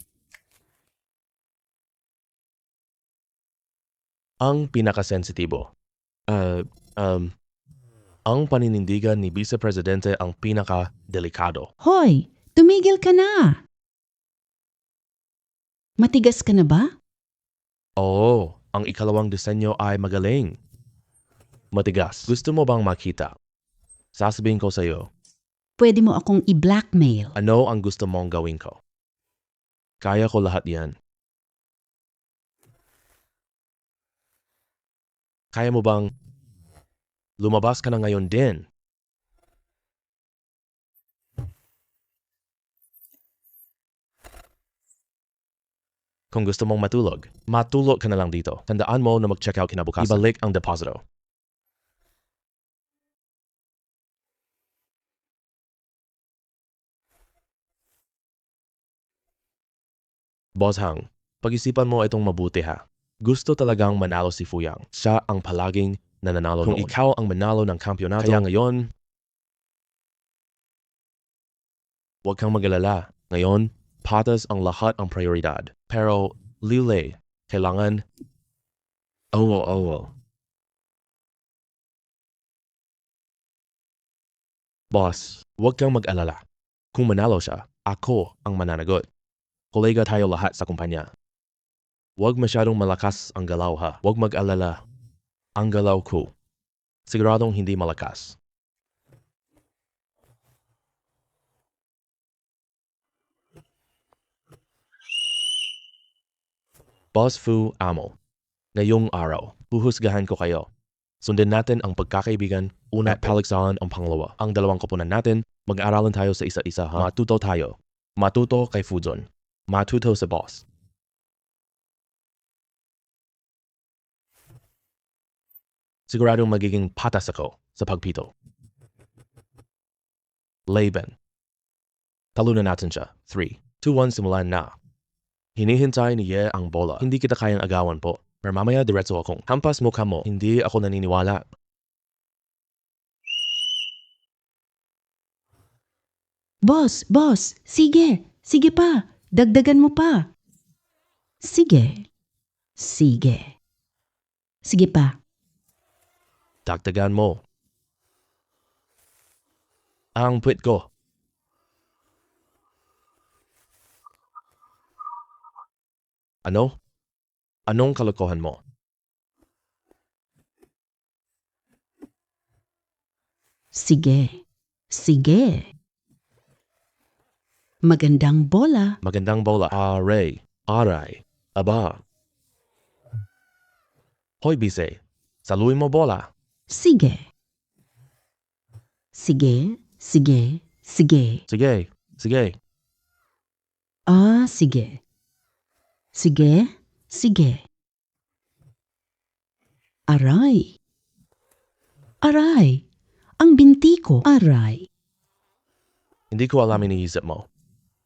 Ang pinakasensitibo. Ang paninindigan ni Vice Presidente ang pinaka-delikado. Hoy, tumigil ka na. Matigas ka na ba? Oo, ang ikalawang disenyo ay magaling. Matigas. Gusto mo bang makita? Sasabihin ko sa iyo, Pwede mo akong i-blackmail. ano ang gusto mong gawin ko? Kaya ko lahat yan. Kaya mo bang lumabas ka na ngayon din? Kung gusto mong matulog ka na lang dito. Tandaan mo na mag-check out kinabukasan. Ibalik ang deposito. Boss Hang, pag-isipan mo itong mabuti ha. Gusto talagang manalo si Fuyang. Siya ang palaging nananalo noon. Kung ikaw ang manalo ng kampyonato, kaya ngayon, huwag kang mag-alala. Ngayon, patas ang lahat ang prioridad. Pero, Liu Lei, kailangan... Oo. Boss, huwag kang mag-alala. Kung manalo siya, ako ang mananagot. Kolega tayo lahat sa kumpanya. Huwag masyadong malakas ang galaw ha. Huwag mag-alala. Ang galaw ko, siguradong hindi malakas. Boss Fu Amo, ngayong araw, huhusgahan ko kayo. Sundin natin ang pagkakaibigan, una at paligsahan ang pangalawa. Ang dalawang koponan natin, mag-aaralan tayo sa isa't isa ha. Matuto tayo. Matuto kay Fuzon. Matuto sa boss. Siguradong magiging patas ako sa pagpito. Laban. Talunan natin siya. 3, 2, 1, simulan na. Hinihintay ni Ye ang bola. Hindi kita kayang agawan po. Pero mamaya diretso akong hampas mukha mo. Hindi ako naniniwala. Boss, sige. Sige pa. Dagdagan mo pa. Sige. Sige pa. Dagdagan mo. Ang puwit ko. Ano? Anong kalokohan mo? Sige. Magandang bola. Magandang bola. Aray. Aba. Hoy, Bise. Saluhin mo bola. Sige. Sige. Ah, sige. Aray. Ang binti ko. Aray. Hindi ko alam iniisip mo.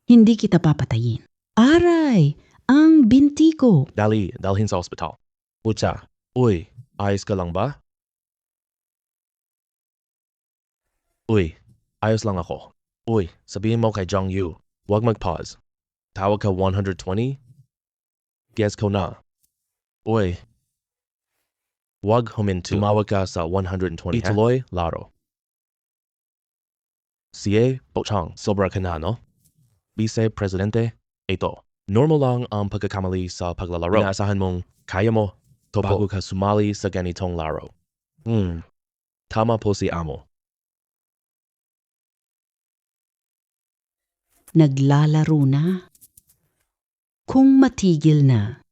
Hindi kita papatayin. Aray. Ang binti ko. Dalhin sa ospital. Utsa. Uy, ayos ka lang ba? Uy, ayos lang ako. Uy, sabihin mo kay Jong Yu, huwag mag-pause. Tawag ka 120? Guess ko na. Uy, huwag huminto. Tumawag ka sa 120. Ituloy, laro. Siye, Bochang, sobra ka na, no? Vice Presidente, ito. Normal lang ang pagkakamali sa paglalaro. Inaasahan mong kaya mo bago ka sumali sa ganitong laro. Tama po si Amo. Naglalaro na. Kung matigil na,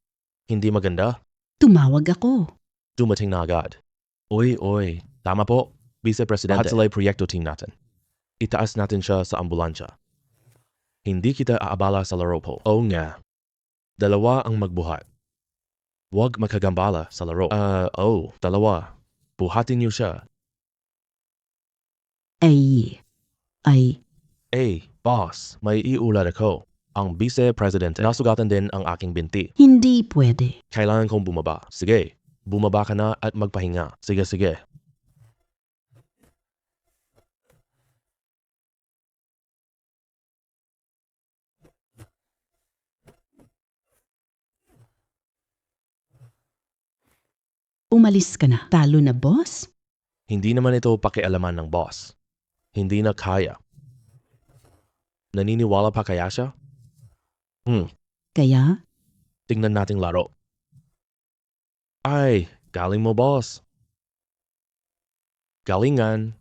Hindi maganda? tumawag ako. Dumating na agad. Uy. Tama po, Vice Presidente. Lahat sila'y proyekto team natin. Itaas natin siya sa ambulansya. Hindi kita aabala sa laro po. Oo nga. Dalawa ang magbuhat. Huwag makagambala sa laro. Dalawa. Buhatin niyo siya. Boss, may iulat ako. Ang Vice Presidente. Nasugatan din ang aking binti. Hindi pwede. Kailangan kong bumaba. Sige, bumaba ka na at magpahinga. Sige. Umalis ka na. Talo na, boss? Hindi naman ito pakialaman ng boss. Hindi na kaya. Naniniwala pa kaya siya? Kaya, Tingnan nating laro. Ay, galing mo boss. Galingan.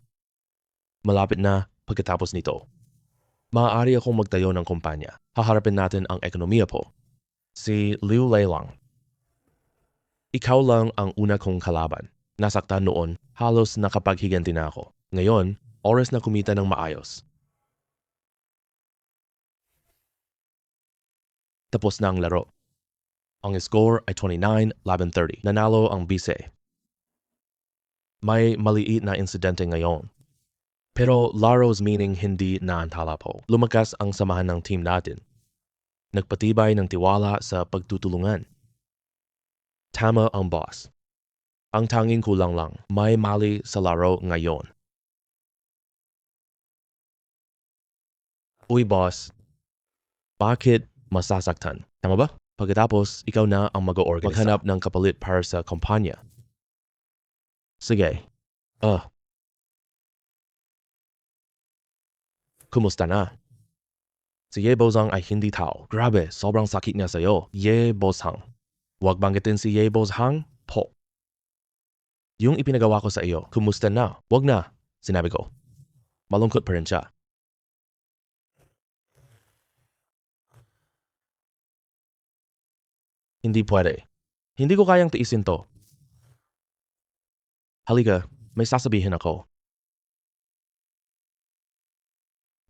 Malapit na pagkatapos nito. Maaari akong magtayo ng kumpanya. Haharapin natin ang ekonomiya po. Si Liu Leilang. Ikaw lang ang una kong kalaban. Nasaktan noon, halos nakapaghiganti na ako. Ngayon, oras na kumita ng maayos. Tapos na ang laro. Ang score ay 29-30. Nanalo ang Bise. May maliit na insidente ngayon. Pero laro's meaning hindi naantala po. Lumakas ang samahan ng team natin. Nagpatibay ng tiwala sa pagtutulungan. Tama ang boss. Ang tanging kulang lang, may mali sa laro ngayon. Uy boss, bakit masasaktan? Tama ba? Pagkatapos, ikaw na ang mag-oorganisa. Maghanap ng kapalit para sa kumpanya. Sige. Kumusta na? Si Ye Bozang ay hindi tao. Grabe, sobrang sakit niya sa'yo. Ye Bozang. Huwag banggitin si Ye Bozang po. Yung ipinagawa ko sa iyo, kumusta na? Huwag na, sinabi ko. Malungkot pa rin siya. Hindi pwede. Hindi ko kayang tiisin to. Halika, may sasabihin ako.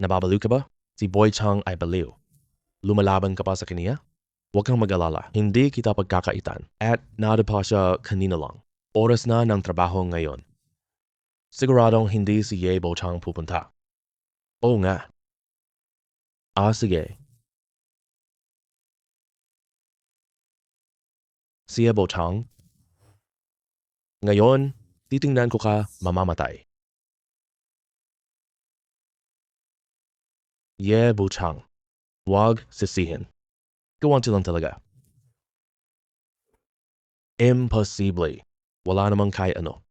Nababaliw ka ba? Si Boy Chang ay baliw. Lumalaban ka pa sa kaniya? Huwag kang mag-alala. Hindi kita pagkakaitan. At nada pa siya kanina lang. Oras na ng trabaho ngayon. Siguradong hindi si Ye Bo Chang pupunta. Oo nga. Sige. Si Ye Bo Chang? Ngayon, titingnan ko ka mamamatay. Ye Bo Chang. Huwag sisihin. Gawan lang talaga. Imposible. Wala namang kaya ano.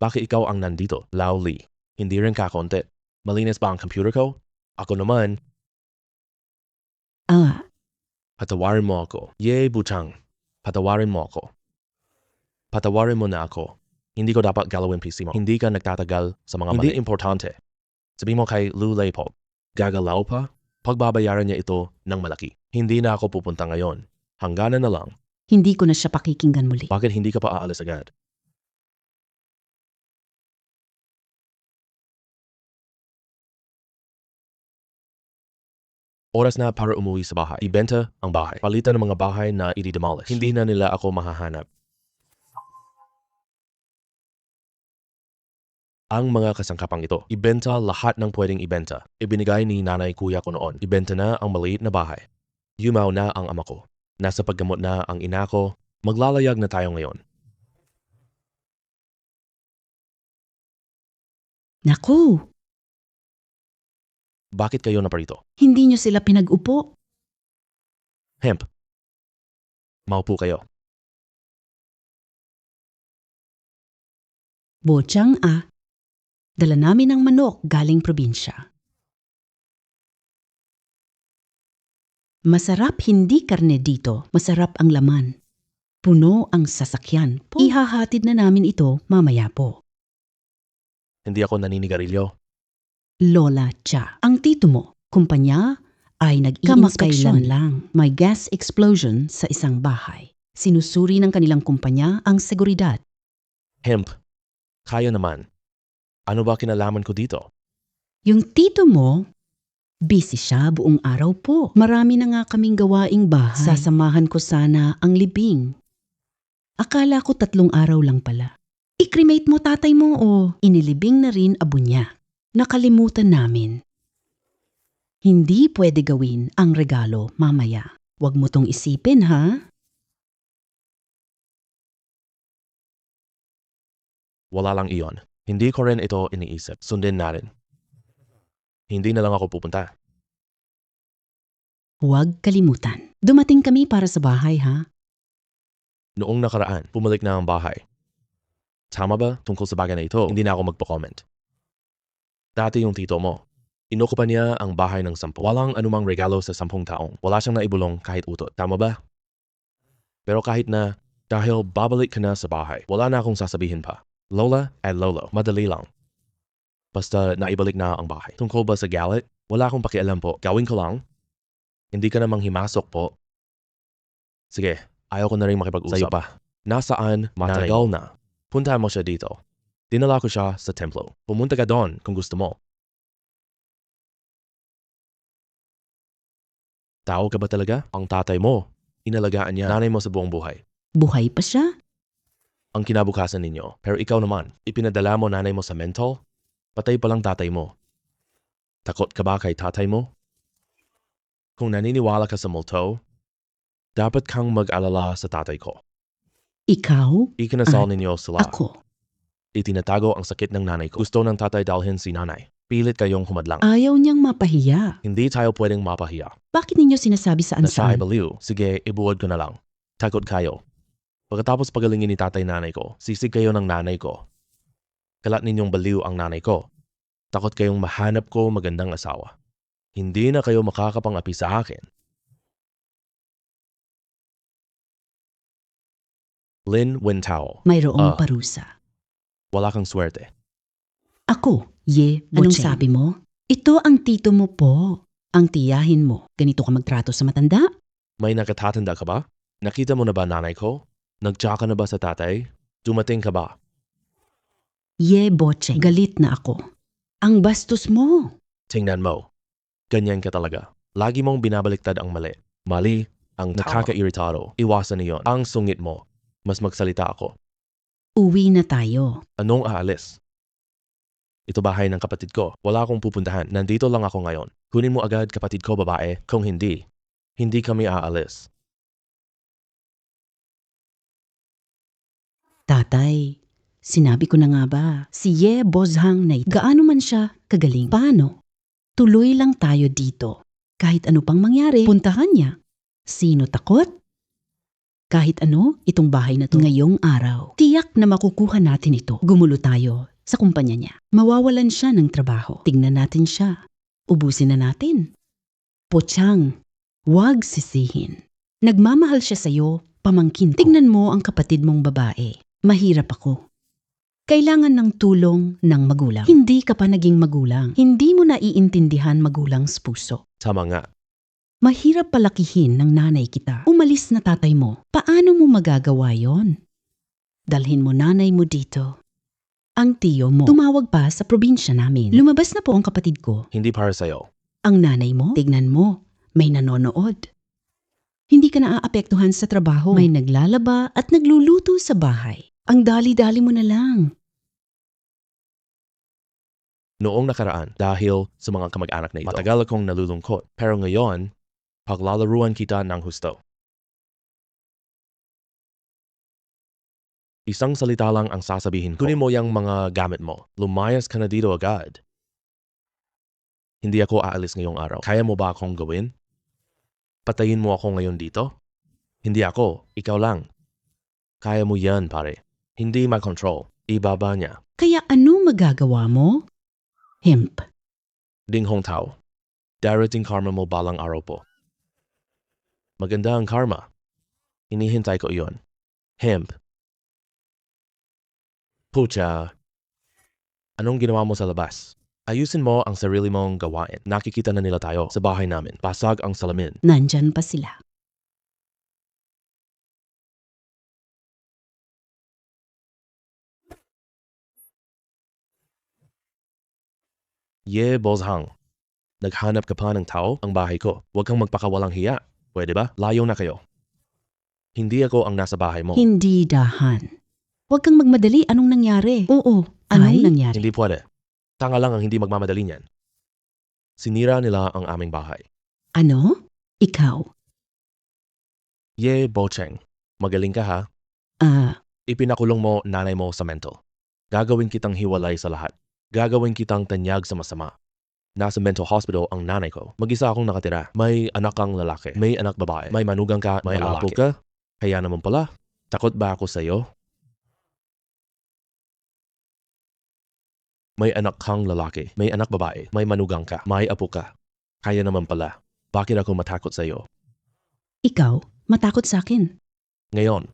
Bakit ikaw ang nandito, Lao Li? Hindi rin kakonti. Malinis ba ang computer ko? Ako naman, patawarin mo ako. Ye Buchang, patawarin mo ako. Patawarin mo na ako. Hindi ko dapat galawin PC mo. Hindi ka nagtatagal sa mga mali. Hindi importante. Sabi mo kay Lu Leipog, gagalaw pa? Pagbabayaran niya ito ng malaki. Hindi na ako pupunta ngayon. Hangganan na lang. Hindi ko na siya pakikinggan muli. Bakit hindi ka pa aalis agad? Oras na para umuwi sa bahay. Ibenta ang bahay. Palitan ng mga bahay na i-demolish. Hindi na nila ako mahahanap. Ang mga kasangkapang ito, ibenta lahat ng pwedeng ibenta. Ibinigay ni nanay kuya ko noon. Ibenta na ang maliit na bahay. Yumaw na ang ama ko. Nasa paggamot na ang ina ko. Maglalayag na tayo ngayon. Naku, Bakit kayo naparito? hindi niyo sila pinag-upo. Hemp. Maupo kayo. Bochang dala namin ng manok galing probinsya. Masarap hindi karne dito, masarap ang laman. Puno ang sasakyan po. Ihahatid na namin ito mamaya po. Hindi ako naninigarilyo. Lola Cha, ang tito mo, kumpanya ay nag-iinspeksyon lang. May gas explosion sa isang bahay. Sinusuri ng kanilang kumpanya ang seguridad. Hemp. Kaya naman. Ano ba kinalaman ko dito? Yung tito mo, busy siya buong araw po. Marami na nga kaming gawaing bahay. Sasamahan ko sana ang libing. Akala ko 3 araw lang pala. I-cremate mo tatay mo o inilibing na rin abo niya. Nakalimutan namin. Hindi pwede gawin ang regalo mamaya. Huwag mo tong isipin ha? Wala lang iyon. Hindi ko rin ito iniisip. Sundin natin. Hindi na lang ako pupunta. Huwag kalimutan. Dumating kami para sa bahay ha? Noong nakaraan, pumalik na ang bahay. Tama ba tungkol sa bagay na ito? Hindi na ako magpa-comment. Dati yung tito mo. Inokupa niya ang bahay ng 10. Walang anumang regalo sa 10 taong. Wala siyang naibulong kahit utot. Tama ba? Pero kahit na, dahil babalik ka na sa bahay, wala na akong sasabihin pa. Lola at Lolo, madali lang. Basta naibalik na ang bahay. Tungkol ba sa galit? Wala akong pakialam po. Gawin ko lang. Hindi ka namang himasok po. Sige, ayaw ko na rin makipag-usap. Sa'yo pa. Nasaan? Matagal na. Puntahan mo siya dito. Dinala ko siya sa templo. Pumunta ka doon kung gusto mo. Tao ka ba talaga? Ang tatay mo. Inalagaan niya nanay mo sa buong buhay. Buhay pa siya? Ang kinabukasan ninyo. Pero ikaw naman, ipinadala mo nanay mo sa mental? Patay pa lang tatay mo. Takot ka ba kay tatay mo? Kung naniniwala ka sa multo, dapat kang mag-alala sa tatay ko. Ikaw? Ikinasal ninyo sila. Ako? Itinatago ang sakit ng nanay ko. Gusto ng tatay dalhin si nanay. Pilit kayong humadlang. Ayaw niyang mapahiya. Hindi tayo pwedeng mapahiya. Bakit ninyo sinasabi Na siya ay saan-saan? baliw. Sige, ibuod ko na lang. Takot kayo. Pagkatapos pagalingin ni tatay nanay ko, sisig kayo ng nanay ko. Kalat ninyong baliw ang nanay ko. Takot kayong mahanap ko magandang asawa. Hindi na kayo makakapang-api sa akin. Lin Wintao. Mayroong parusa. Wala kang swerte. Ako, Ye, anong Bocheng. sabi mo? Ito ang tito mo po. Ang tiyahin mo. Ganito ka magtrato sa matanda? May nakatatanda ka ba? Nakita mo na ba nanay ko? Nagtsaka na ba sa tatay? Dumating ka ba? Ye, Bocheng, galit na ako. Ang bastos mo. Tingnan mo. Ganyan ka talaga. Lagi mong binabaliktad ang mali. Mali ang nakaka-iritado. Iwasan niyon. Ang sungit mo. Mas magsalita ako. Uwi na tayo. Anong aalis? Ito bahay ng kapatid ko. Wala akong pupuntahan. Nandito lang ako ngayon. Kunin mo agad kapatid ko babae. Kung hindi, hindi kami aalis. Tatay, sinabi ko na nga ba, si Ye Bozhang na gaano man siya kagaling. Paano? Tuloy lang tayo dito. Kahit ano pang mangyari, puntahan niya. Sino takot? Kahit ano, itong bahay na to ngayong araw. Tiyak na makukuha natin ito. Gumulo tayo sa kumpanya niya. Mawawalan siya ng trabaho. Tingnan natin siya. Ubusin na natin. Pochang, wag sisihin. Nagmamahal siya sa'yo, pamangkin ko. Tignan mo ang kapatid mong babae. Mahirap ako. Kailangan ng tulong ng magulang. Hindi ka pa naging magulang. Hindi mo naiintindihan magulang sa puso. Tama nga. Mahirap palakihin ng nanay kita. Umalis na tatay mo. Paano mo magagawa yon? Dalhin mo nanay mo dito. Ang tiyo mo. Tumawag pa sa probinsya namin. Lumabas na po ang kapatid ko. Hindi para sa'yo. Ang nanay mo, tignan mo, may nanonood. Hindi ka naaapektuhan sa trabaho. May naglalaba at nagluluto sa bahay. Ang dali-dali mo na lang. Noong nakaraan, dahil sa mga kamag-anak na ito, matagal akong nalulungkot. Pero ngayon, paglalaruan kita ng husto. Isang salita lang ang sasabihin ko. Kunin mo yung mga gamit mo. Lumayas ka na dito agad. Hindi ako aalis ngayong araw. Kaya mo ba akong gawin? Patayin mo ako ngayon dito? Hindi ako, ikaw lang. Kaya mo yan, pare. Hindi mag-control. Ibaba niya. Kaya ano magagawa mo? Hemp. Ding Hong Tao. Darating karma mo balang araw po. Maganda ang karma. Hinihintay ko iyon. Hemp. Pucha. Anong ginawa mo sa labas? Ayusin mo ang sarili mong gawain. Nakikita na nila tayo sa bahay namin. Basag ang salamin. Nandyan pa sila. Ye Bozhang. Naghanap ka pa ng tao ang bahay ko. Huwag kang magpakawalang hiya. Pwede ba? Layo na kayo. Hindi ako ang nasa bahay mo. Hindi dahan. Huwag kang magmadali. Anong nangyari? Oo. Anong nangyari? Hindi pwede. Tanga lang ang hindi magmamadali niyan. Sinira nila ang aming bahay. Ano? Ikaw? Ye Bocheng. Magaling ka ha? Ipinakulong mo nanay mo sa mental. Gagawin kitang hiwalay sa lahat. Gagawin kitang tanyag sa masama. Nasa mental hospital ang nanay ko. Mag-isa akong nakatira. May anak kang lalaki. May anak babae. May manugang ka. May apo ka. Kaya naman pala. Takot ba ako sa'yo? May anak kang lalaki. May anak babae. May manugang ka. May apo ka. Kaya naman pala. Bakit ako matakot sa'yo? Ikaw? Matakot sa akin? Ngayon,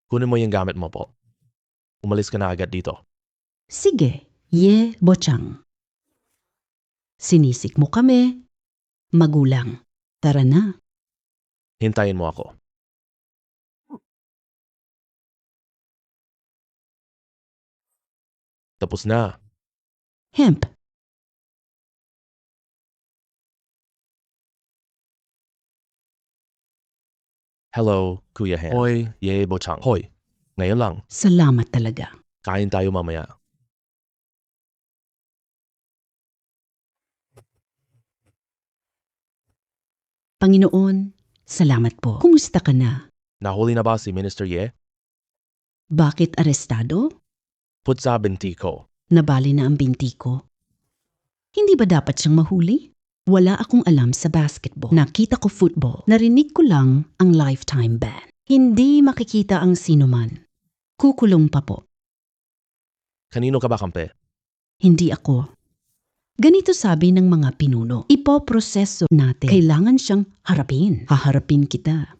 kunin mo yung gamit mo po. Umalis ka na agad dito. Sige. Ye Bochang. Sinisik mo kami. Magulang. Tara na. Hintayin mo ako. Tapos na. Hemp. Hello, Kuya Hen. Hoy, Ye Bochang. Hoy, ngayon lang. Salamat talaga. Kain tayo mamaya. Panginoon, salamat po. Kumusta ka na? Nahuli na ba si Minister Ye? Bakit arestado? Put sa binti ko. Nabali na ang binti ko. Hindi ba dapat siyang mahuli? Wala akong alam sa basketball. Nakita ko football. Narinig ko lang ang lifetime ban. Hindi makikita ang sinuman. Kukulong pa po. Kanino ka ba kampe? Hindi ako. Ganito sabi ng mga pinuno, ipoproseso natin. Kailangan siyang harapin. Haharapin kita.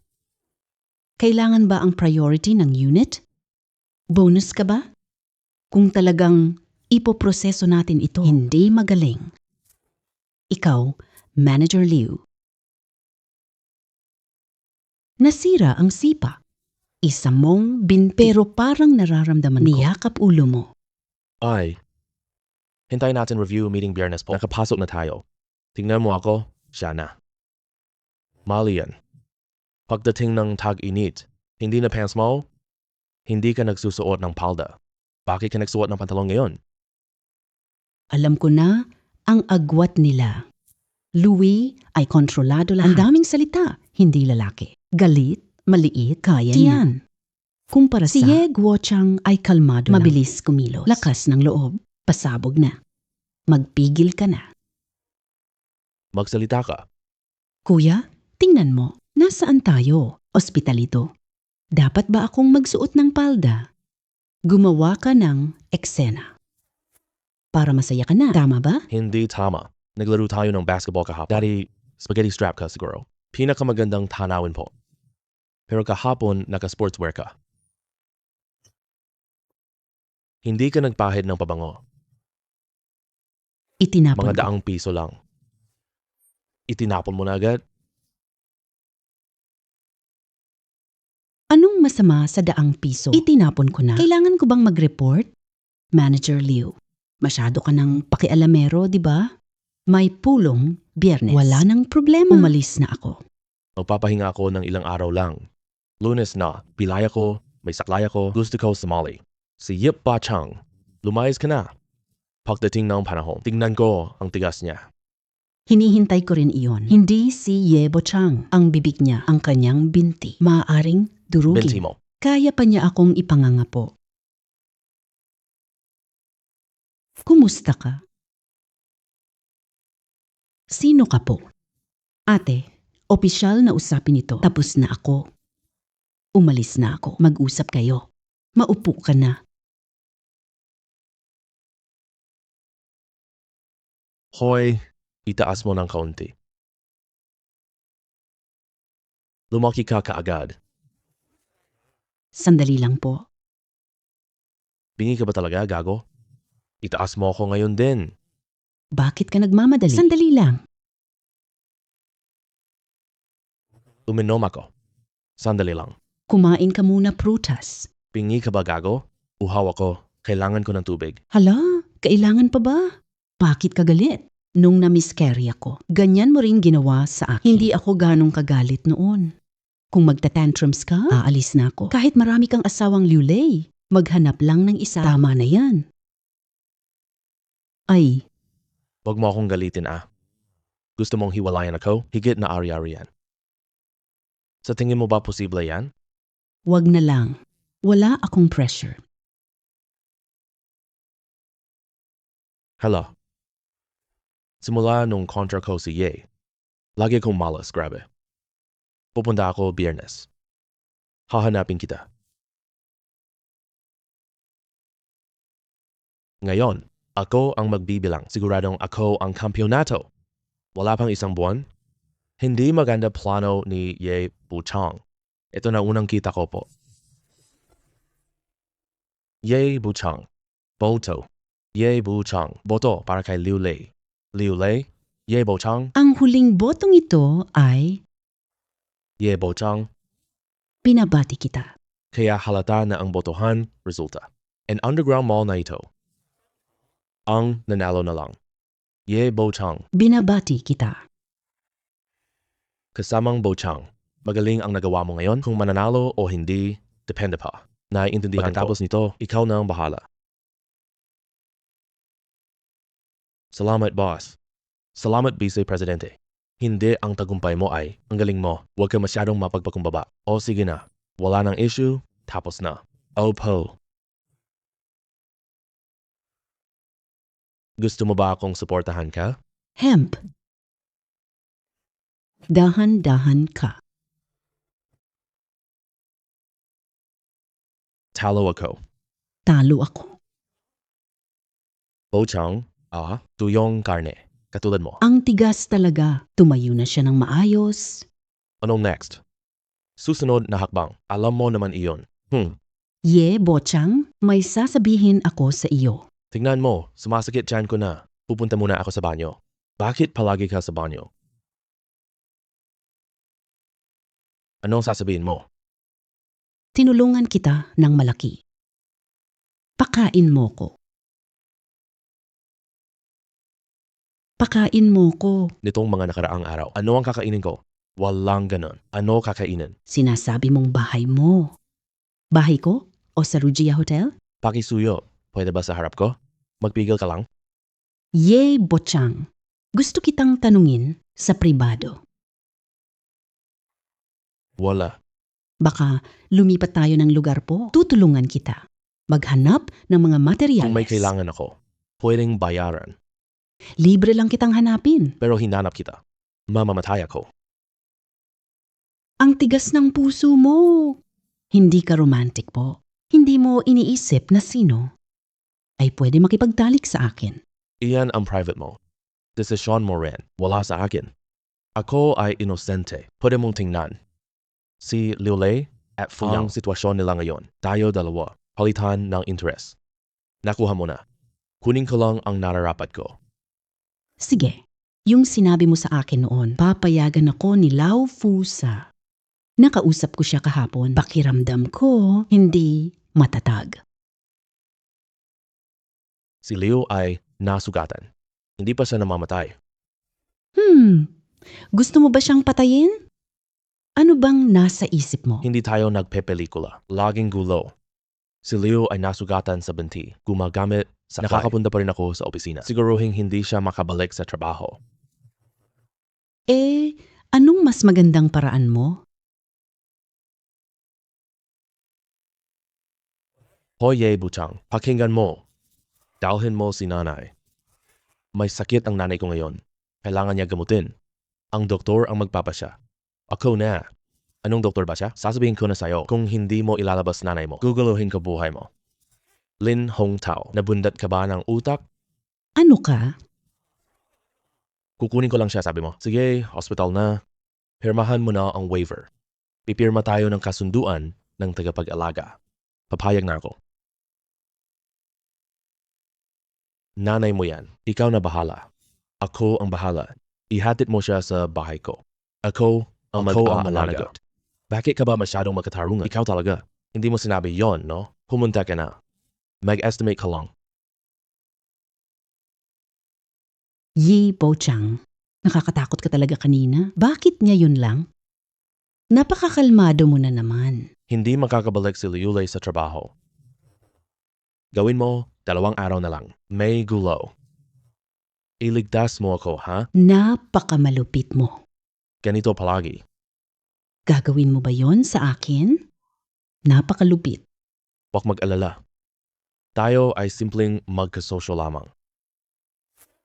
Kailangan ba ang priority ng unit? Bonus ka ba? Kung talagang ipoproseso natin ito, hindi magaling. Ikaw, Manager Liu. Nasira ang sipa. Isa mong pero parang nararamdaman ko. Niyakap ulo mo. Ay, hintayin natin review meeting Biyernes po. Nakapasok na tayo. Tingnan mo ako, siya na. Mali yan. Pagdating ng tag-init, hindi na pants mo, hindi ka nagsusuot ng palda. Bakit ka nagsuot ng pantalon ngayon? Alam ko na ang agwat nila. Louis ay kontrolado lahat. Ang daming salita, hindi lalaki. Galit, maliit, kaya niya. Kumpara si Ye Guochang ay kalmado lang. Mabilis kumilos. Lakas ng loob, pasabog na. Magpigil ka na. Magsalita ka. Kuya, tingnan mo. Nasaan tayo? Ospital ito. Dapat ba akong magsuot ng palda? Gumawa ka ng eksena. Para masaya ka na. Tama ba? Hindi tama. Naglaro tayo ng basketball kahapon. Daddy, spaghetti strap ka siguro. Pinakamagandang tanawin po. Pero kahapon, naka-sportswear ka. Hindi ka nagpahid ng pabango. Itinapon Mga ko. daang piso lang. Itinapon mo na agad? Anong masama sa daang piso? Itinapon ko na. Kailangan ko bang mag-report? Manager Liu, masyado ka ng pakialamero, di ba? May pulong, Biyernes. Wala nang problema. Umalis na ako. Magpapahinga ako ng ilang araw lang. Lunes na, pilay ako, may saklay ako, gusto ko sumali. Si Yip Ba Chang, lumayas ka na. Pagdating ng panahon, tingnan ko ang tigas niya. Hinihintay ko rin iyon. Hindi si Ye Bochang ang bibig niya, ang kanyang binti. Maaaring durugin. Binti mo. Kaya pa niya akong ipangangapo. Kumusta ka? Sino ka po? Ate, opisyal na usapin ito. Tapos na ako. Umalis na ako. Mag-usap kayo. Maupo ka na. Hoy, itaas mo ng kaunti. Lumaki ka kaagad. Sandali lang po. Bingi ka ba talaga, gago? Itaas mo ako ngayon din. Bakit ka nagmamadali? Sandali lang. Uminom ako. Sandali lang. Kumain ka muna prutas. Bingi ka ba, gago? Uhaw ako. Kailangan ko ng tubig. Hala, kailangan pa ba? Bakit ka galit? Nung na-miscarry ako, ganyan mo rin ginawa sa akin. Hindi ako ganong kagalit noon. Kung magta-tantrums ka, aalis na ako. Kahit marami kang asawang liulay, maghanap lang ng isa. Tama na yan. Ay, Huwag mo akong galitin Gusto mong hiwalayan ako? Higit na ari-ari yan. Sa tingin mo ba posible yan? wag na lang. Wala akong pressure. Hala. Simula nung kontra ko si Ye, lagi kong malas, grabe. Pupunta ako Biyernes. Hahanapin kita. Ngayon, ako ang magbibilang. Siguradong ako ang kampyonato. Wala pang isang buwan. Hindi maganda plano ni Ye Buchang. Ito na unang kita ko po. Ye Buchang. Boto. Ye Buchang. Boto para kay Liu Lei. Liu Lei. Ye Buchang. Ang huling botong ito ay Ye Buchang. binabati kita. Kaya halata na ang botohan resulta. An underground mall na ito. Ang nanalo na lang. Ye Bochang. Binabati kita. Kasamang Bochang. Magaling ang nagawa mo ngayon. Kung mananalo o hindi, depende pa. Naiintindihan ko. Pagkatapos nito, ikaw na ang bahala. Salamat, boss. Salamat, Vice Presidente. Hindi ang tagumpay mo ay, ang galing mo. Huwag ka masyadong mapagpakumbaba. O sige na. Wala nang issue, tapos na. Opo. Gusto mo ba akong suportahan ka? Hemp. Dahan-dahan ka. Talo ako. Talo ako. Bochang, Tuyong karne. Katulad mo. Ang tigas talaga. Tumayo na siya ng maayos. Anong next? Susunod na hakbang. Alam mo naman iyon. Ye, Bochang, may sasabihin ako sa iyo. Tingnan mo, sumasakit tiyan ko na. Pupunta muna ako sa banyo. Bakit palagi ka sa banyo? Anong sasabihin mo? Tinulungan kita ng malaki. Pakain mo ko. Pakain mo ko. Nitong mga nakaraang araw, ano ang kakainin ko? Walang ganon. Ano kakainin? Sinasabi mong bahay mo. Bahay ko? O sa Rugia Hotel? Pakisuyo. Pwede ba sa harap ko? Magpigil ka lang? Ye, Bochang. Gusto kitang tanungin sa pribado. Wala. Baka lumipat tayo ng lugar po. Tutulungan kita. Maghanap ng mga materyales. Kung may kailangan ako, pwedeng bayaran. Libre lang kitang hanapin. Pero hinanap kita. Mamamatay ako. Ang tigas ng puso mo. Hindi ka romantic po. Hindi mo iniisip na sino ay pwede makipagtalik sa akin. Iyan ang private mo. Desisyon mo rin. Wala sa akin. Ako ay inosente. Pwede mong tingnan. Si Liulei at Fuyang. Ang sitwasyon nila ngayon. Tayo dalawa. Palitan ng interest. Nakuha mo na. Kunin ko lang ang nararapat ko. Sige, yung sinabi mo sa akin noon, papayagan ako ni Lao Fusa. Nakausap ko siya kahapon. Pakiramdam ko, hindi matatag. Si Liu ay nasugatan. Hindi pa siya namamatay. Gusto mo ba siyang patayin? Ano bang nasa isip mo? Hindi tayo nagpepelikula. Laging gulo. Si Liu ay nasugatan sa binti. Gumagamit sa nakakapunta pa rin ako sa opisina. Siguruhin hindi siya makabalik sa trabaho. Anong mas magandang paraan mo? Hoye Buchang, pakinggan mo. Dalhin mo si nanay. May sakit ang nanay ko ngayon. Kailangan niya gamutin. Ang doktor ang magpapasya. Ako na. Anong doktor ba siya? Sasabihin ko na sa'yo, kung hindi mo ilalabas nanay mo, guguluhin ka buhay mo. Lin Hong Tao, nabundat ka ba ng utak? Ano ka? Kukunin ko lang siya, sabi mo. Sige, hospital na. Pirmahan mo na ang waiver. Pipirma tayo ng kasunduan ng tagapag-alaga. Papayag na ako. Nanay mo yan. Ikaw na bahala. Ako ang bahala. Ihatid mo siya sa bahay ko. Ako ang mag-aalaga. Bakit ka ba masyadong magkatarungan? Ikaw talaga. Hindi mo sinabi yon, no? Pumunta ka na. Mag-estimate ka lang. Yi Bochang, nakakatakot ka talaga kanina. Bakit ngayon lang? Napakakalmado mo na naman. Hindi makakabalik si Liulei sa trabaho. Gawin mo, 2 araw na lang. May gulo. Iligtas mo ako, ha? Napakamalupit mo. Ganito palagi. Gagawin mo ba yon sa akin? Napakalupit. Huwag mag-alala. Tayo ay simpleng magkasosyo lamang.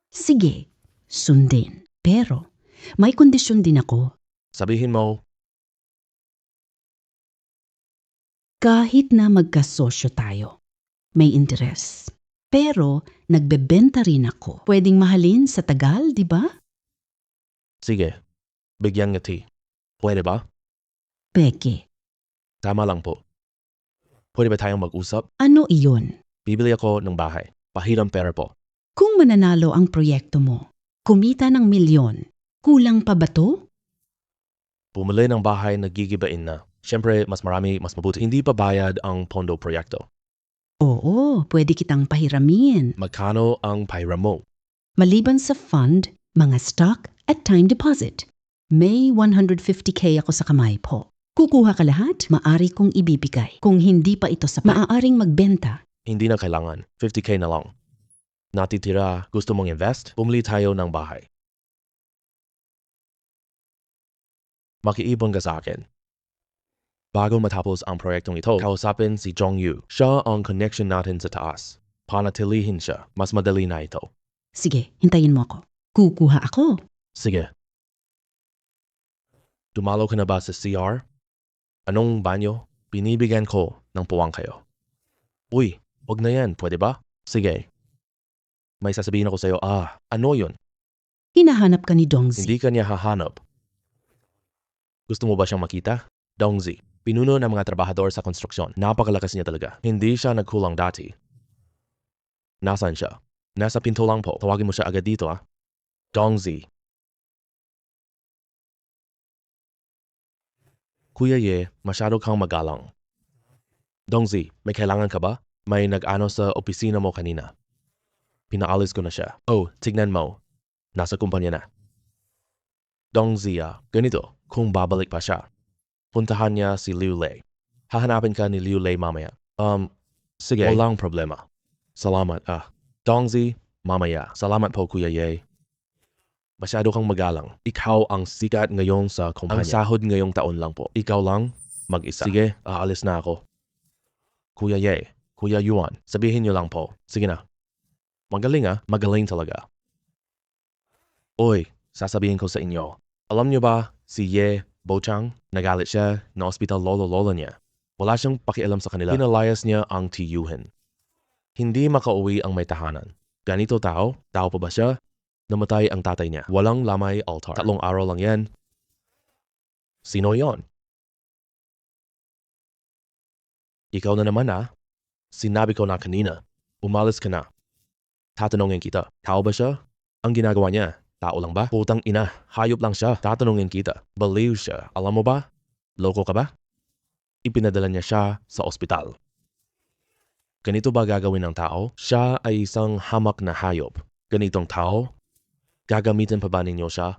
Sige, sundin. Pero may kondisyon din ako. Sabihin mo, Kahit na magkasosyo tayo, may interes. Pero nagbebenta rin ako. Pwedeng mahalin sa tagal, di ba? sige, bigyan ngiti. Pwede ba? Peke. Tama lang po. Pwede ba tayong mag-usap? Ano iyon? Bibili ako ng bahay. Pahirang pera po. Kung mananalo ang proyekto mo, kumita ng 1,000,000, kulang pa ba to? Bumili ng bahay na gigibain na. Siyempre, mas marami, mas mabuti. Hindi pa bayad ang pondo proyekto. Oo, pwede kitang pahiramin. Magkano ang pahiram mo? Maliban sa fund, mga stock at time deposit. May 150K ako sa kamay po. Kukuha ka lahat, maari kong ibibigay. Kung hindi pa ito sapat, maaaring magbenta. Hindi na kailangan. 50K na lang. Natitira, gusto mong invest? Bumili tayo ng bahay. Makiibon ka sa akin. Bago matapos ang proyektong ito, kausapin si Jong Yu. Siya ang connection natin sa taas. Panatilihin siya. Mas madali na ito. Sige, hintayin mo ako. Kukuha ako. Sige. Dumalo ka na ba sa CR? Anong banyo? Binibigyan ko ng puwang kayo. Uy, wag na yan. Pwede ba? Sige. May sasabihin ako sa'yo, ano yun? Hinahanap ka ni Dongzi. Hindi ka niya hahanap. Gusto mo ba siyang makita? Dongzi, pinuno ng mga trabahador sa konstruksyon. Napakalakas niya talaga. Hindi siya nagkulang dati. Nasaan siya? Nasa pinto lang po. Tawagin mo siya agad dito, Dongzi. Kuya Ye, masyado kang magalang. Dongzi, may kailangan ka ba? May nag-ano sa opisina mo kanina. Pinaalis ko na siya. Oh, tignan mo. Nasa kumpanya na. Dongzi, ganito, kung babalik pa siya. Puntahan niya si Liu Lei. Hahanapin ka ni Liu Lei mamaya. Sige, walang problema. Salamat, Dongzi, mamaya. Salamat po, Kuya Ye. Masyado kang magalang. Ikaw ang sikat ngayon sa kumpanya. Ang sahod ngayong taon lang po. Ikaw lang, mag-isa. Sige, aalis na ako. Kuya Ye, Kuya Yuan, sabihin niyo lang po. Sige na. Magaling magaling talaga. Oy, sasabihin ko sa inyo. Alam niyo ba, si Ye Bochang, nagalit siya na ospital lolo-lola niya. Wala siyang pakialam sa kanila. Pinalayas niya ang tiyuhin. Hindi makauwi ang may tahanan. Ganito tao pa ba siya? Namatay ang tatay niya. Walang lamay altar. 3 araw lang yan. Sino yon? Ikaw na naman Sinabi ko na kanina. Umalis ka na. Tatanungin kita. Tao ba siya? Ang ginagawa niya, tao lang ba? Putang ina, hayop lang siya. Tatanungin kita. Baliw siya. Alam mo ba? Loko ka ba? Ipinadala niya siya sa ospital. Ganito ba gagawin ng tao? Siya ay isang hamak na hayop. Ganitong tao? Gagamitin pa ba ninyo siya?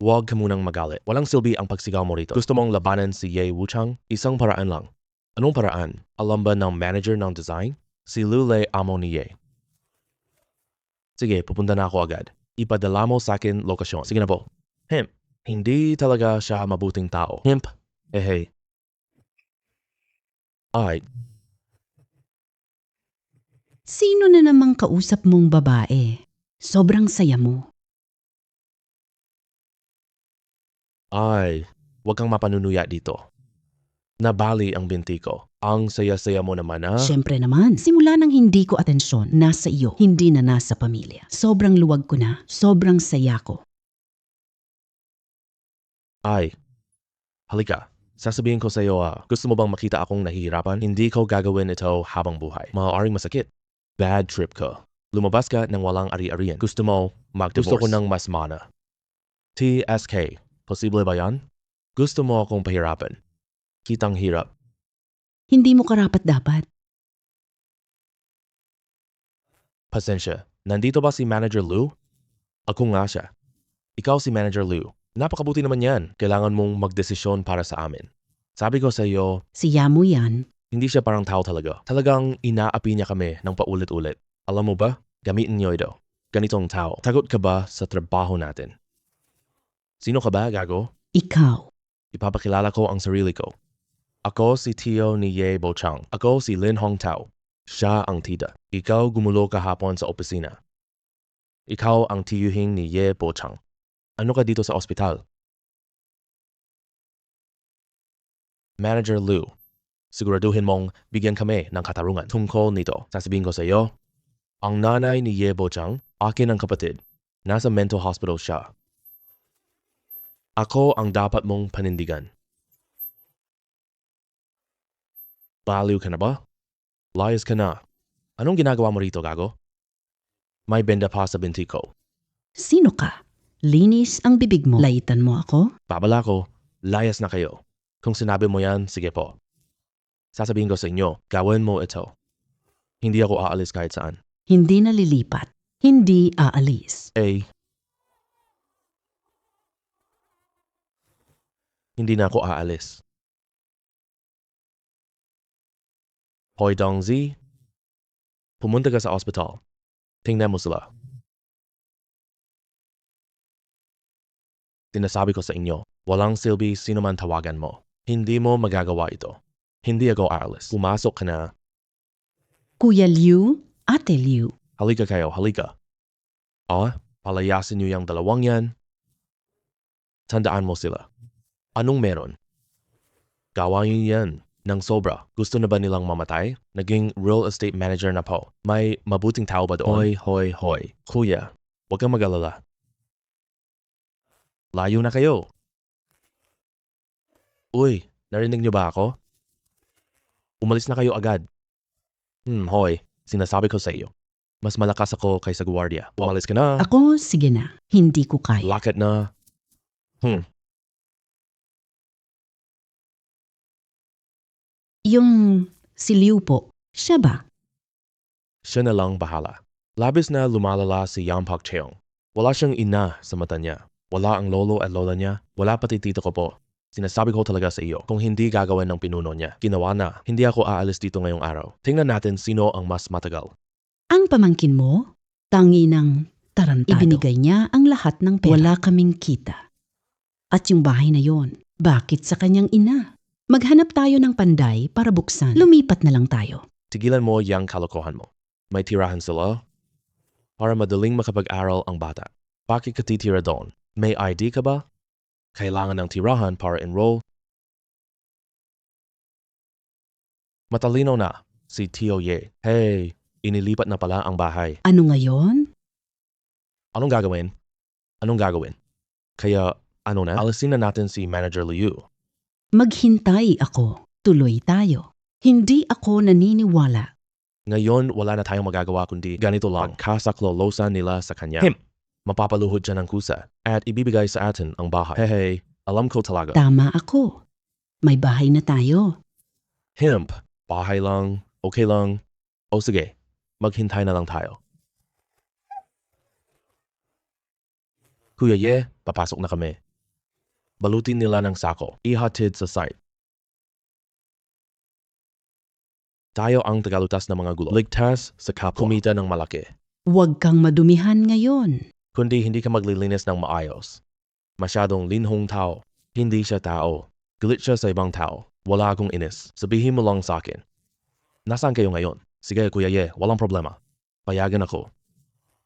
Huwag ka munang magalit. Walang silbi ang pagsigaw mo rito. Gusto mong labanan si Ye Wuchang? Isang paraan lang. Anong paraan? Alam ba ng manager ng design? Si Liu Lei amo ni Ye. Sige, pupunta na ako agad. Ipadala mo sa akin lokasyon. Sige na po. Hindi talaga siya mabuting tao. Hey. Ay, Sino na namang kausap mong babae? Sobrang saya mo. Huwag kang mapanunuya dito. Nabali ang binti ko. Ang saya-saya mo naman Siyempre naman, simula nang hindi ko atensyon, nasa iyo, hindi na nasa pamilya. Sobrang luwag ko na, sobrang saya ko. Halika. Sasabihin ko sa iyo, gusto mo bang makita akong nahihirapan? Hindi ko gagawin ito habang buhay. Maaaring masakit. Bad trip ko. Lumabas ka ng walang ari-arian. Gusto mo mag-divorce? Gusto ko ng mas mana. TSK. Posible ba yan? Gusto mo akong pahirapan? Kitang hirap. Hindi mo karapat-dapat. Pasensya. Nandito ba si Manager Liu? Ako nga siya. Ikaw si Manager Liu. Napakabuti naman yan. Kailangan mong magdesisyon para sa amin. Sabi ko sa iyo, Siya mo yan. hindi siya parang tao talaga. Talagang inaapi niya kami ng paulit-ulit. Alam mo ba? Gamitin niyo ito. Ganitong tao. Tagot ka ba sa trabaho natin? Sino ka ba, gago? Ikaw. Ipapakilala ko ang sarili ko. Ako si Tio ni Ye Bochang. Ako si Lin Hongtao. Siya ang tida. Ikaw gumulo kahapon sa opisina. Ikaw ang tiyuhing ni Ye Bochang. Ano ka dito sa ospital? Manager Liu, siguraduhin mong bigyan kami ng katarungan tungkol nito. Sasabihin ko sa iyo, ang nanay ni Ye Bochang, akin ang kapatid. Nasa mental hospital siya. Ako ang dapat mong panindigan. Baliw ka na ba? Layas ka na. Anong ginagawa mo rito, gago? May benda pa sa binti ko. Sino ka? Linis ang bibig mo. Laitan mo ako? Babala ko, layas na kayo. Kung sinabi mo yan, sige po. Sasabihin ko sa inyo, gawin mo ito. Hindi ako aalis kahit saan. Hindi nalilipat. Hindi aalis. Hindi na ako aalis. Hoy Dongzi, pumunta ka sa ospital. Tingnan mo sila. Sinasabi ko sa inyo, walang silbi sino man tawagan mo. Hindi mo magagawa ito. Hindi ako aalis. Pumasok ka na. Kuya Liu, Ate Liu. Halika kayo, halika. Palayasin niyo yung dalawang yan. Tandaan mo sila. Anong meron? Gawain yan. Nang sobra, gusto na ba nilang mamatay? Naging real estate manager na po. May mabuting tao ba doon? Hoy. Kuya, huwag kang mag-alala. Layo na kayo. Uy, narinig niyo ba ako? Umalis na kayo agad. Hoy, sinasabi ko sa iyo. Mas malakas ako kaysa gwardiya. Umalis ka na. Ako, sige na. Hindi ko kaya. Lakad na. Yung si Liu po, siya ba? Siya na lang bahala. Labis na lumalala si Yang Pak Cheong. Wala siyang ina sa mata niya. Wala ang lolo at lola niya. Wala pati tito ko po. Sinasabi ko talaga sa iyo, kung hindi gagawin ng pinuno niya, ginawa na, hindi ako aalis dito ngayong araw. Tingnan natin sino ang mas matagal. Ang pamangkin mo, tangi ng tarantado. Ibinigay niya ang lahat ng pera. Wala kaming kita. At yung bahay na yon, bakit sa kanyang ina? Maghanap tayo ng panday para buksan. Lumipat na lang tayo. Tigilan mo yang kalokohan mo. May tirahan sila para madaling makapag-aral ang bata. Bakit ka titira doon? May ID ka ba? Kailangan ng tirahan para enroll. Matalino na si Tio Ye. Hey, inilipat na pala ang bahay. Ano ngayon? Anong gagawin? Kaya ano na? Alisin na natin si Manager Liu. Maghintay ako. Tuloy tayo. Hindi ako naniniwala. Ngayon, wala na tayong magagawa kundi ganito lang. Kasaklolosan nila sa kanya. Mapapaluhod siya ng kusa at ibibigay sa atin ang bahay. Hey, alam ko talaga. Tama ako. May bahay na tayo. Bahay lang, okay lang. O sige, maghintay na lang tayo. Kuya Ye, papasok na kami. Balutin nila ng sako, ihatid sa site. Tayo ang tagalutas ng mga gulo. Ligtas sa kapwa. Kumita ng malaki. Huwag kang madumihan ngayon. Kundi hindi ka maglilinis ng maayos. Masyadong linhong tao. Hindi siya tao. Galit siya sa ibang tao. Wala akong inis. Sabihin mo lang sa akin. Nasaan kayo ngayon? Sige, Kuya Ye, walang problema. Payagan ako.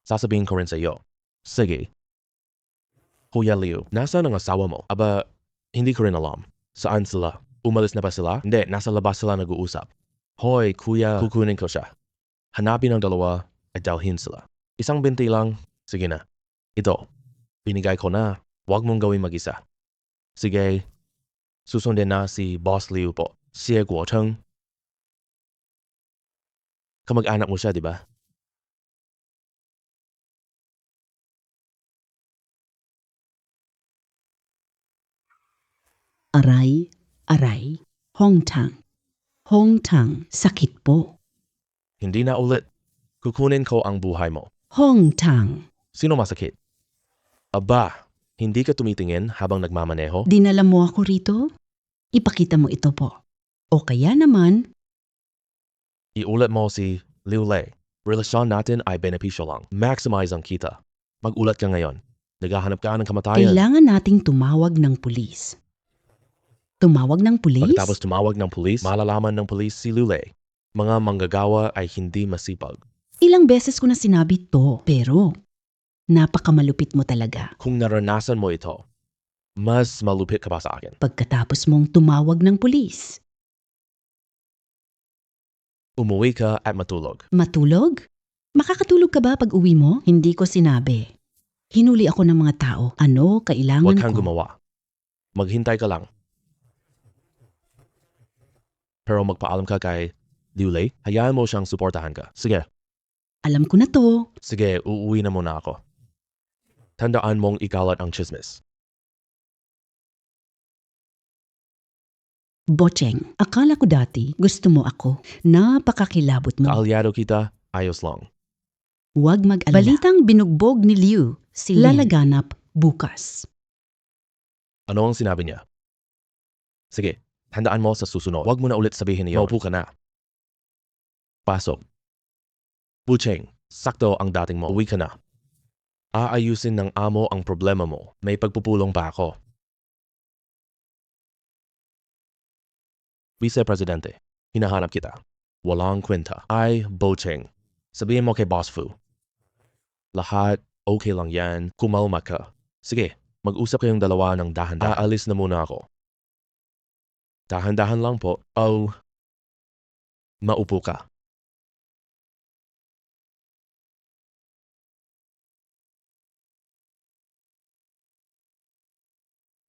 Sasabihin ko rin sa iyo. Sige. Kuya Liu, nasaan ang asawa mo? Aba, hindi ko rin alam. Saan sila? Umalis na ba sila? Hindi, nasa labas sila nag-uusap. Hoy, kuya, kukunin ko siya. Hanapin ang dalawa at dalhin sila. Isang binti lang. Sige na. Ito, binigay ko na. Huwag mong gawin mag-isa. Sige, susundin na si Boss Liu po. Xie Guocheng. Kamag-anak mo siya, di ba? Aray. Hong Tang, sakit po. Hindi na ulit. Kukunin ko ang buhay mo. Hong Tang, Sino masakit? Aba, hindi ka tumitingin habang nagmamaneho? dinala mo ako rito? Ipakita mo ito po. O kaya naman, Iulat mo si Liu Lei. Relasyon natin ay benepisyo lang. Maximize ang kita. Mag-ulat ka ngayon. Naghahanap ka ng kamatayan. kailangan nating tumawag ng pulis. Tumawag ng pulis? Pagkatapos tumawag ng pulis, malalaman ng pulis si Liu Lei. Mga manggagawa ay hindi masipag. Ilang beses ko na sinabi to, pero napakamalupit mo talaga. Kung naranasan mo ito, mas malupit ka pa sa akin. Pagkatapos mong tumawag ng pulis. Umuwi ka at matulog. Matulog? Makakatulog ka ba pag uwi mo? Hindi ko sinabi. Hinuli ako ng mga tao. Ano kailangan Huwag kang ko? gumawa. Maghintay ka lang. Pero magpaalam ka kay Liu Lei, hayaan mo siyang suportahan ka. Sige, Alam ko na to. sige, uuwi na muna ako. Tandaan mong ikalat ang chismis. Bocheng, akala ko dati gusto mo ako. Napakakilabot mo. Kaalyado kita, ayos lang. Huwag mag-alala. Balitang binugbog ni Liu si Lin. Lalaganap bukas. Ano ang sinabi niya? Sige, tandaan mo sa susunod. Huwag mo na ulit sabihin niyo. Maupo ka na. Pasok. Bucheng, sakto ang dating mo. Uwi ka na. Aayusin ng amo ang problema mo. May pagpupulong pa ako. Vice Presidente, hinahanap kita. Walang kwenta. Ay, Bocheng. Sabihin mo kay Boss Fu. Lahat, okay lang yan. Kumalma ka. Sige, mag-usap kayong dalawa ng dahan-dahan. Aalis na muna ako. Dahan-dahan lang po. Oh, maupo ka.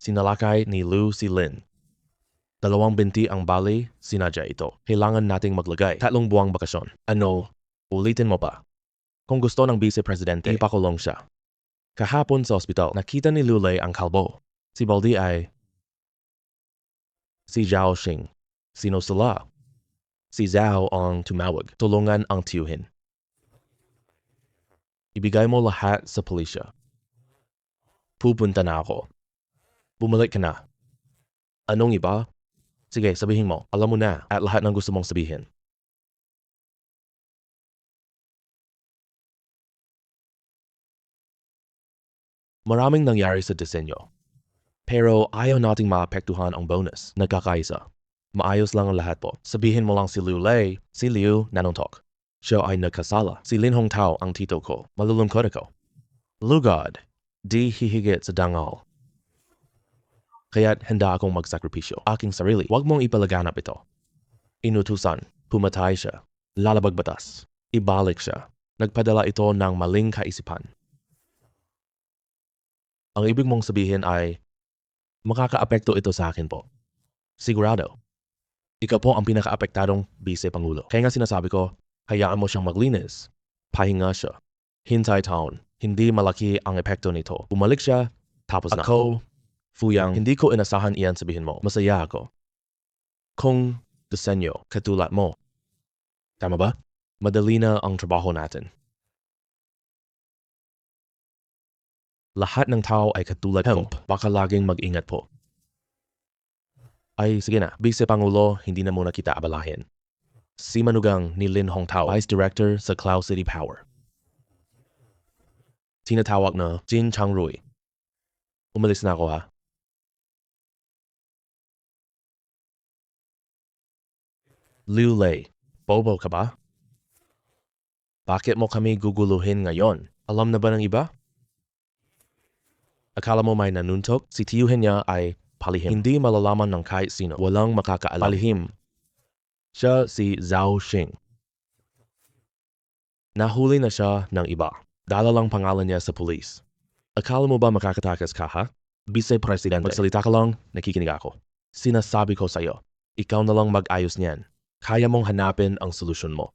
Sinalakay ni Lu si Lin. 2 binti ang bali, sinadya ito. Kailangan nating maglagay 3 buwang bakasyon. Ano, ulitin mo pa. Kung gusto ng Vice Presidente, ipakulong siya. Kahapon sa ospital, nakita ni Lulay ang kalbo. Si Baldi ay si Zhao Xing. Sino sila? Si Zhao ang tumawag. Tulungan ang tiyuhin. Ibigay mo lahat sa pulisya. Pupunta na ako. Bumalik ka na. Anong iba? Sige, sabihin mo. Alam mo na at lahat ng gusto mong sabihin. Maraming nangyari sa disenyo. Pero ayaw nating maapektuhan ang bonus. Nagkakaisa. Maayos lang ang lahat po. Sabihin mo lang si Liu Lei, si Liu nanuntok. Siya ay nagkasala. Si Lin Hongtao ang tito ko. Malulungkot ako. Lugod, di hihigit sa dangal. Kaya't handa akong magsakripisyo. Aking sarili, huwag mong ipalaganap ito. Inutusan, pumatay siya. Lalabag batas. Ibalik siya. Nagpadala ito ng maling kaisipan. Ang ibig mong sabihin ay, makakaapekto ito sa akin po. Sigurado. Ikaw po ang pinakaapektadong Vice Pangulo. Kaya nga sinasabi ko, hayaan mo siyang maglinis. Pahinga siya. Hintay taon. Hindi malaki ang epekto nito. Bumalik siya, tapos na. Ako, Fuyang, hindi ko inasahan iyan sabihin mo. Masaya ako. Kung disenyo, katulad mo. Tama ba? Madali na ang trabaho natin. Lahat ng tao ay katulad ko. Baka laging mag-ingat po. Ay, sige na. Vice Pangulo, hindi na muna kita abalahin. Si Manugang ni Lin Hongtao, Vice Director sa Cloud City Power. Tinatawag na Jin Changrui. Umalis na ako ha. Liu Lei, bobo ka ba? Bakit mo kami guguluhin ngayon? Alam na ba ng iba? Akala mo may nanuntok? Si tiyuhin niya ay palihim. Hindi malalaman ng kahit sino. Walang makakaalam. Palihim. Siya si Zhao Xing. Nahuli na siya ng iba. Dala lang pangalan niya sa pulis. Akala mo ba makakatakas ka ha? Vice Presidente, magsalita ka lang, nakikinig ako. Sinasabi ko sa'yo, ikaw na lang mag-ayos niyan. Kaya mong hanapin ang solusyon mo.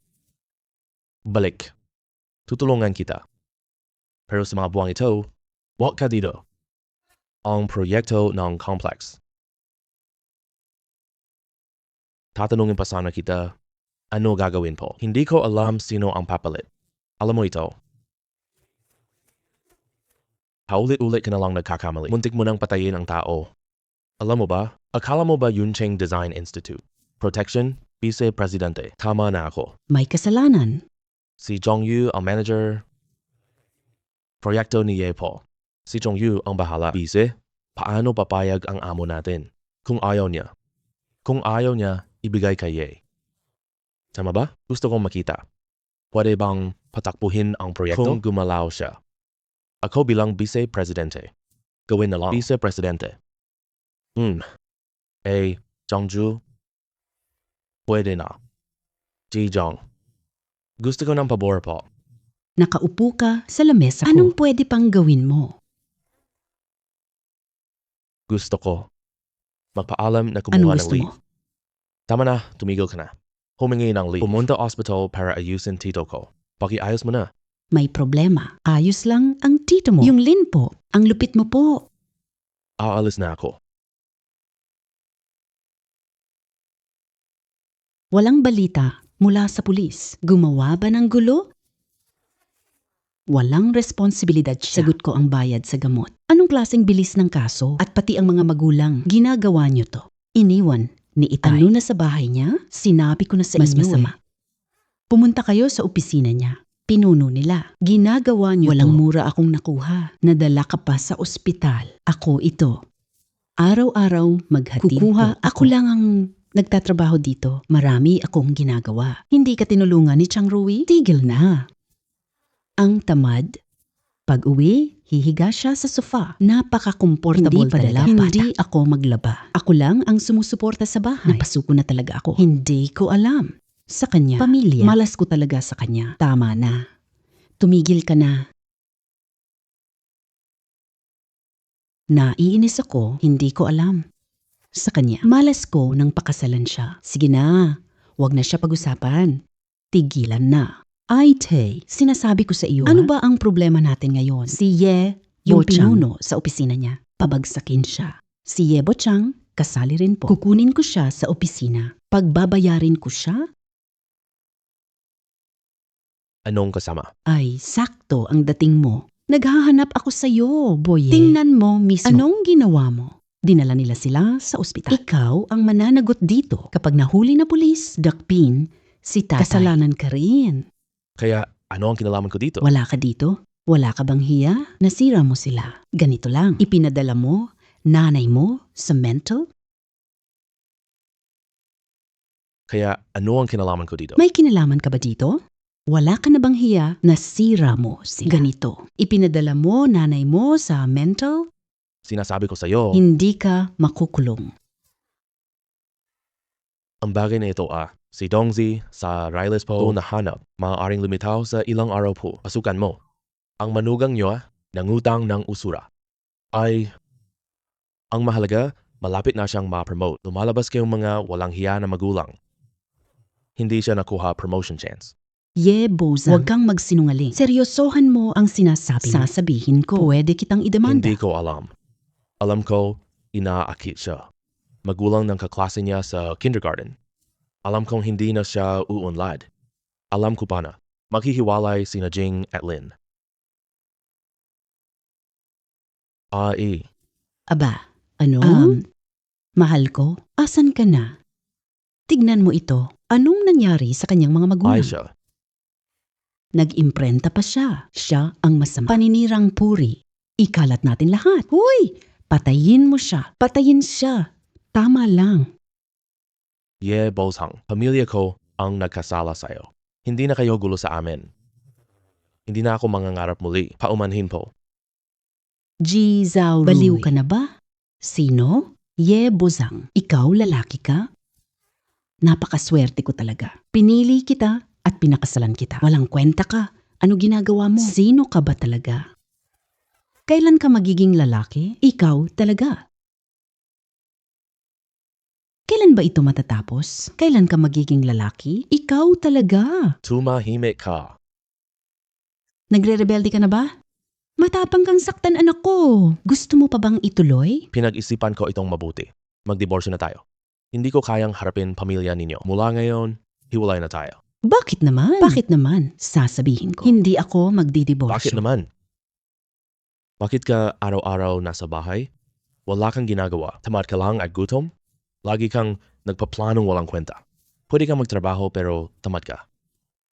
Balik. Tutulungan kita. Pero sa mga buwang ito, huwag ka dito. Ang proyekto ng complex. Tatanungin pa sana kita, ano gagawin po? Hindi ko alam sino ang papalit. Alam mo ito. Paulit-ulit ka na lang nagkakamali. Muntik mo nang patayin ang tao. Alam mo ba? Akala mo ba Yuncheng Design Institute? Protection? Vice Presidente. Tama na ako. May kasalanan. Si Zhongyu ang manager. Proyekto ni Ye Po. Si Zhongyu ang bahala. Vice, paano papayag ang amo natin? Kung ayaw niya. Kung ayaw niya, ibigay kay Ye. Tama ba? Gusto kong makita. Pwede bang patakbuhin ang proyekto? Kung gumalaw siya. Ako bilang Vice Presidente. Gawin na lang. Vice Presidente. Zhongju. Pwede na. Jijong. Gusto ko ng pabor po. Nakaupo ka sa lamesa ko. Anong pwede pang gawin mo? Gusto ko. Magpaalam na Anong kumuha ng gusto leave. mo? Tama na, tumigil ka na. Humingi ng leave. Pumunta hospital para ayusin tito ko. Pakiayos mo na. May problema. Ayos lang ang tito mo. Yung Lin po. Ang lupit mo po. Aalis na ako. Walang balita mula sa pulis. Gumawa ba ng gulo? Walang responsibilidad siya. Sagot ko ang bayad sa gamot. Anong klaseng bilis ng kaso? At pati ang mga magulang. Ginagawa niyo to. Iniwan ni Itay. Ano na sa bahay niya? Sinabi ko na sa inyo. Mas masama. Pumunta kayo sa opisina niya. Pinuno nila. Ginagawa niyo walang mura akong nakuha. Nadala ka pa sa ospital. Ako ito. Araw-araw maghatid. Kukuha. Ako lang ang nagtatrabaho dito. Marami akong ginagawa. Hindi ka tinulungan ni Changrui? Tigil na. Ang tamad. Pag-uwi, hihiga siya sa sofa. Napaka-comfortable talaga. Hindi ako maglaba. Ako lang ang sumusuporta sa bahay. Napasuko na talaga ako. Hindi ko alam. Sa kanya, pamilya, malas ko talaga sa kanya. Tama na. Tumigil ka na. Naiinis ako, hindi ko alam. Sa kanya, malas ko nang pakasalan siya. Sige na, wag na siya pag-usapan. Tigilan na. Ay, Tay, sinasabi ko sa iyo, ano ba ang problema natin ngayon? Si Ye, yung pinuno sa opisina niya, pabagsakin siya. Si Ye Bochang, kasali rin po. Kukunin ko siya sa opisina. Pagbabayarin ko siya, Anong kasama? ay sakto ang dating mo. Naghahanap ako sa iyo, Boye. Tingnan mo mismo. Anong ginawa mo? Dinala nila sila sa ospital. Ikaw ang mananagot dito. Kapag nahuli na pulis, dakpin, si tatay. Kasalanan ka rin. Kaya ano ang kinalaman ko dito? Wala ka dito? Wala ka bang hiya? Nasira mo sila. Ganito lang. Ipinadala mo, nanay mo, sa mental? Kaya ano ang kinalaman ko dito? May kinalaman ka ba dito? Wala ka na bang hiya? Nasira mo sila. Ganito. Ipinadala mo, nanay mo, sa mental? Sinasabi ko sa iyo, Hindi ka makukulong. ang bagay na ito si Dongzi sa Riles po nahanap, maaaring lumitaw sa ilang araw po. Pasukan mo. Ang manugang nyo nangutang ng usura. Ay, ang mahalaga, malapit na siyang ma-promote. Lumalabas kayong mga walang hiya na magulang. Hindi siya nakuha promotion chance. Ye, Boza, huwag kang magsinungaling. Seryosohan mo ang sinasabi. Sasabihin ko. Pwede kitang idemanda. Hindi ko alam. Alam ko, inaakit siya. Magulang ng kaklase niya sa kindergarten. Alam kong hindi na siya uunlad. Alam ko pa na. Maghihiwalay sina Jing at Lin. Aba, ano? Mahal ko, asan ka na? Tignan mo ito. Anong nangyari sa kanyang mga magulang? Aisha, Nag-imprenta pa siya. Siya ang masama. Paninirang puri. Ikalat natin lahat. Huy! Patayin mo siya. Patayin siya. Tama lang. Ye Bozhang, pamilya ko ang nagkasala sa'yo. Hindi na kayo gulo sa amin. Hindi na ako mangangarap muli. Paumanhin po. Ji Zhao Rui. Baliw ka na ba? Sino? Ye Bozang. Ikaw lalaki ka? Napakaswerte ko talaga. Pinili kita at pinakasalan kita. Walang kwenta ka. Ano ginagawa mo? Sino ka ba talaga? Kailan ka magiging lalaki? Ikaw talaga. Kailan ba ito matatapos? Kailan ka magiging lalaki? Ikaw talaga. Tumahimik ka. Nagre-rebelde ka na ba? Matapang kang saktan, anak ko. Gusto mo pa bang ituloy? Pinag-isipan ko itong mabuti. Magdiborsyo na tayo. Hindi ko kayang harapin pamilya ninyo. Mula ngayon, hiwalay na tayo. Bakit naman? Bakit naman? Sasabihin ko. Hindi ako magdidiborsyo. Bakit naman? Bakit ka araw-araw nasa bahay? Wala kang ginagawa. Tamad ka lang at gutom? Lagi kang nagpaplanong walang kwenta. Pwede kang magtrabaho pero tamad ka.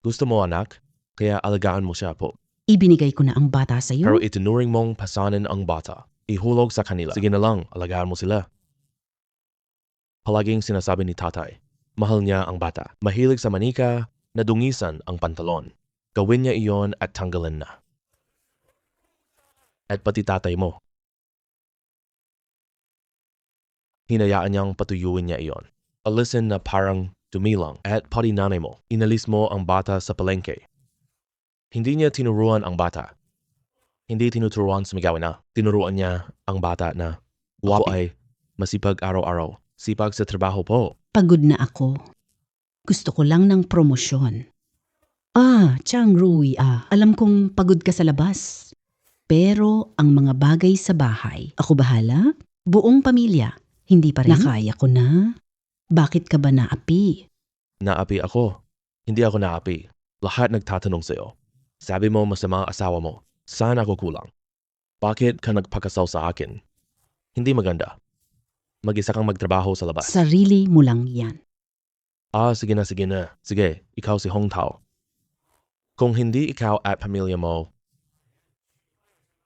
Gusto mo anak, kaya alagaan mo siya po. Ibinigay ko na ang bata sa Pero iyo. itinuring mong pasanin ang bata. Ihulog sa kanila. Sige na lang, alagaan mo sila. Palaging sinasabi ni tatay, mahal niya ang bata. Mahilig sa manika, nadungisan ang pantalon. Gawin niya iyon at tanggalin na. At pati tatay mo. Hinayaan niyang patuyuin niya iyon. Alisin na parang dumilang at pati nanay mo. Inalis mo ang bata sa palengke. Hindi niya tinuruan ang bata. Hindi tinuturuan sumigaw na. Tinuruan niya ang bata na ako ay masipag araw-araw. Sipag sa trabaho po. Pagod na ako. Gusto ko lang ng promosyon. Chang Rui, alam kong pagod ka sa labas. Pero ang mga bagay sa bahay, ako bahala? Buong pamilya, hindi pa rin? Nakaya ko na. Bakit ka ba naapi? Naapi ako. Hindi ako naapi. Lahat nagtatanong sa'yo. Sabi mo masama ang asawa mo. Saan ako kulang? Bakit ka nagpakasal sa akin? Hindi maganda. Mag-isa kang magtrabaho sa labas. Sarili mo lang yan. Sige na, sige na. Sige, ikaw si Hong Tao. Kung hindi ikaw at pamilya mo,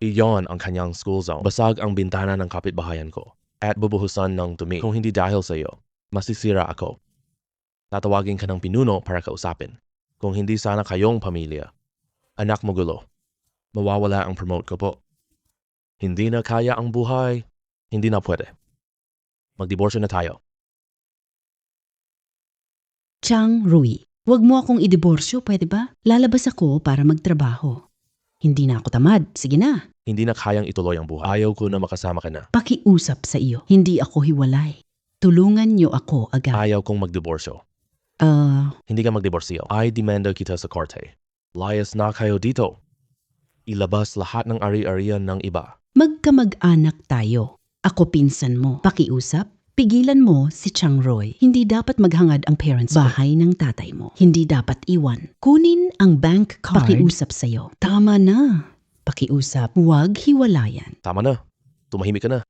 iyon ang kanyang school zone. Basag ang bintana ng kapitbahayan ko at bubuhusan ng dumi. Kung hindi dahil sa iyo, masisira ako. Tatawagin ka ng pinuno para kausapin. Kung hindi sana kayong pamilya, anak mo gulo. mawawala ang promote ko po. Hindi na kaya ang buhay, hindi na pwede. Magdiborsyo na tayo. Chang Rui, wag mo akong idiborsyo, pwede ba? Lalabas ako para magtrabaho. Hindi na ako tamad. Sige na. Hindi na kayang ituloy ang buhay. Ayaw ko na makasama ka na. Pakiusap sa iyo. Hindi ako hiwalay. Tulungan niyo ako agad. Ayaw kong magdiborsyo. Hindi ka magdiborsyo. I demanda kita sa korte. Layas na kayo dito. Ilabas lahat ng ari-arian ng iba. Magkamag-anak tayo. Ako pinsan mo. Pakiusap. Pigilan mo si Chang Roy. Hindi dapat maghangad ang parents mo. Bahay ng tatay mo. Hindi dapat iwan. Kunin ang bank card. Pakiusap sa'yo. Tama na. Pakiusap. Huwag hiwalayan. Tama na. Tumahimik ka na.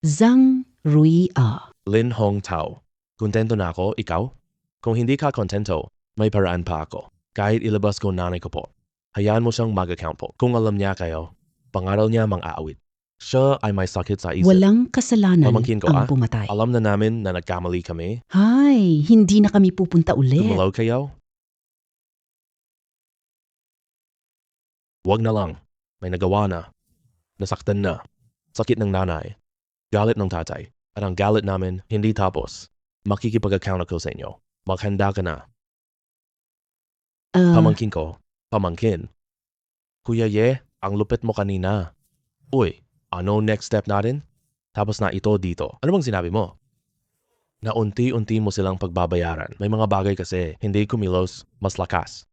Zhang Rui A. Lin Hong Tao. Kontento na ako, ikaw? Kung hindi ka kontento, may paraan pa ako. Kahit ilabas ko nanay ko po. Hayaan mo siyang mag-account po. Kung alam niya kayo, pangaral niya mang-aawit. Siya ay may sakit sa isip. Walang kasalanan Pamangkin ko, ang pumatay. Alam na namin na nagkamali kami. Hay, hindi na kami pupunta ulit. Gumalaw kayo? Wag na lang. May nagawa na. Nasaktan na. Sakit ng nanay. Galit ng tatay. At ang galit namin, hindi tapos. Makikipag-account ako sa inyo. Maghanda ka na. Pamangkin ko. Pamangkin. Kuya Ye, ang lupit mo kanina. Uy, ano next step natin? Tapos na ito dito. Ano bang sinabi mo? Na unti-unti mo silang pagbabayaran. May mga bagay kasi, hindi kumilos, mas lakas.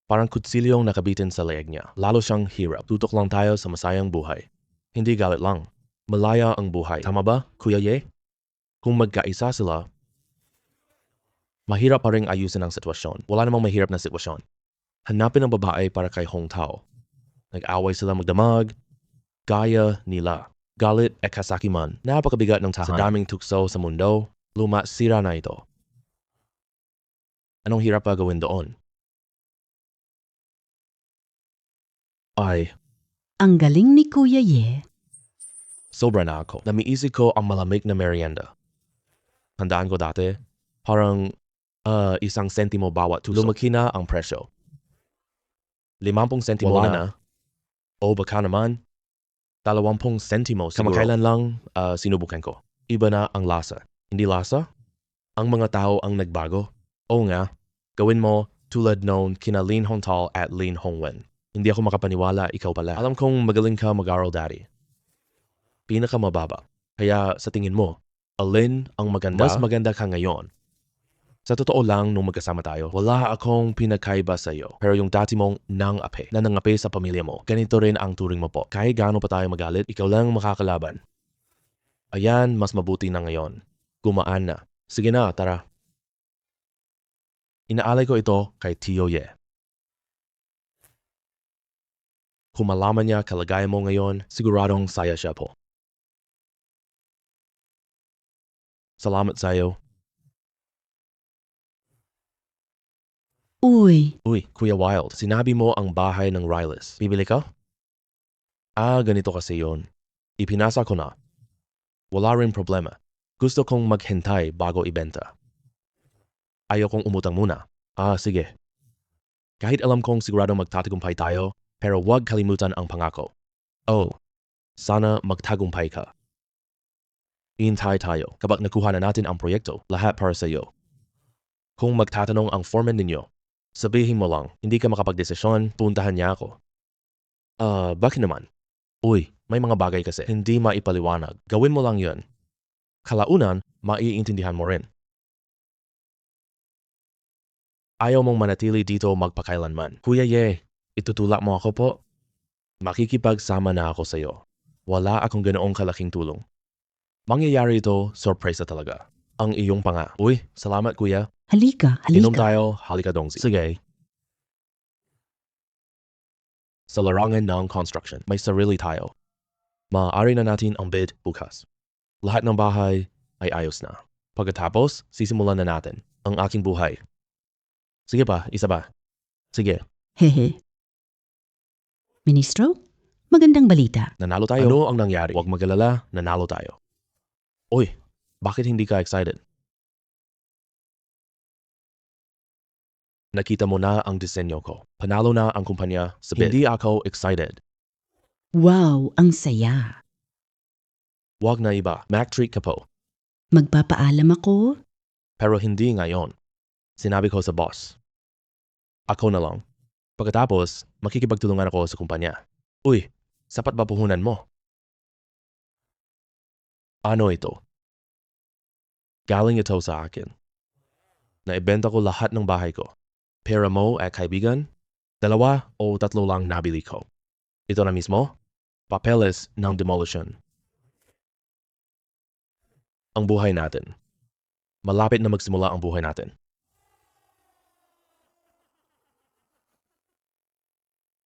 Parang kutsilyong nakabitin sa leeg niya. Lalo siyang hirap. Tutok lang tayo sa masayang buhay. Hindi galit lang. Malaya ang buhay. Tama ba, Kuya Ye? Kung magkaisa sila, mahirap pa rin ayusin ang sitwasyon. Wala namang mahirap na sitwasyon. Hanapin ang babae para kay Hong Tao. Nag-away sila magdamag. Gaya nila. Galit at kasakiman. Napakabigat ng tahanan. Sa daming tukso sa mundo, sira na ito. Anong hirap pa gawin doon? Ay, Ang galing ni Kuya Ye. sobra na ako. Namiisip ko ang malamig na merienda. Handaan ko dati, parang 1 sentimo bawat tuso. Lumaki na ang presyo. 50 sentimo Wala na. O baka naman, 20 sentimo siguro. Kamakailan lang sinubukan ko. Iba na ang lasa. Hindi lasa? Ang mga tao ang nagbago. Oo nga, gawin mo tulad noon kina Lin Hongtal at Lin Hongwen. Hindi ako makapaniwala, ikaw pala. Alam kong magaling ka mag-aral dati. Pinakamababa. Kaya sa tingin mo, alin ang maganda? Mas maganda ka ngayon. Sa totoo lang, nung magkasama tayo, wala akong pinakaiba sa iyo. Pero yung dati mong nangape, na nangape sa pamilya mo, ganito rin ang turing mo po. Kahit gaano pa tayo magalit, ikaw lang makakalaban. Ayan, mas mabuti na ngayon. Gumaan na. Sige na, tara. Inaalay ko ito kay Tio Ye. Kung malaman niya kalagayan mo ngayon, siguradong saya siya po. Salamat sa iyo. Uy, Uy, Kuya Wild, sinabi mo ang bahay ng Rylis. Bibili ka? Ganito kasi yon. Ipinasa ko na. Wala rin problema. Gusto kong maghintay bago ibenta. Ayaw kong umutang muna. Sige. Kahit alam kong siguradong magtatagumpay tayo, pero huwag kalimutan ang pangako. Sana magtagumpay ka. Hintay tayo. Kapag nakuha na natin ang proyekto, lahat para sa iyo. Kung magtatanong ang foreman ninyo, sabihin mo lang, hindi ka makapagdesisyon, puntahan niya ako. Bakit naman? Uy, may mga bagay kasi, hindi maipaliwanag. Gawin mo lang yun. Kalaunan, maiintindihan mo rin. Ayaw mong manatili dito magpakailanman. Kuya Ye, itutulak mo ako po? Makikipagsama na ako sa iyo. Wala akong ganoong kalaking tulong. Mangyayari ito, sorpresa talaga. Ang iyong panga. Uy, salamat kuya. halika, Inom halika. tayo, halika dongsi. Sige. Sa larangan ng construction, may sarili tayo. Maaari na natin ang bid bukas. Lahat ng bahay ay ayos na. Pagkatapos, sisimulan na natin ang aking buhay. Sige pa, isa ba? Sige, Hehe. Ministro, magandang balita. nanalo tayo. Ano ang nangyari? Huwag magalala, nanalo tayo. Uy, bakit hindi ka excited? Nakita mo na ang disenyo ko. Panalo na ang kumpanya sa bid. Hindi ako excited. Wow, ang saya. Wag na iba. Mac treat ka po. Magpapaalam ako. Pero hindi ngayon. Sinabi ko sa boss. Ako na lang. Pagkatapos, makikipagtulungan ako sa kumpanya. Uy, sapat ba puhunan mo? Ano ito? Galing ito sa akin. Naibenta ko lahat ng bahay ko. Pera mo at kaibigan, 2 o 3 lang nabili ko. Ito na mismo, papeles ng demolition. Ang buhay natin. Malapit na magsimula ang buhay natin.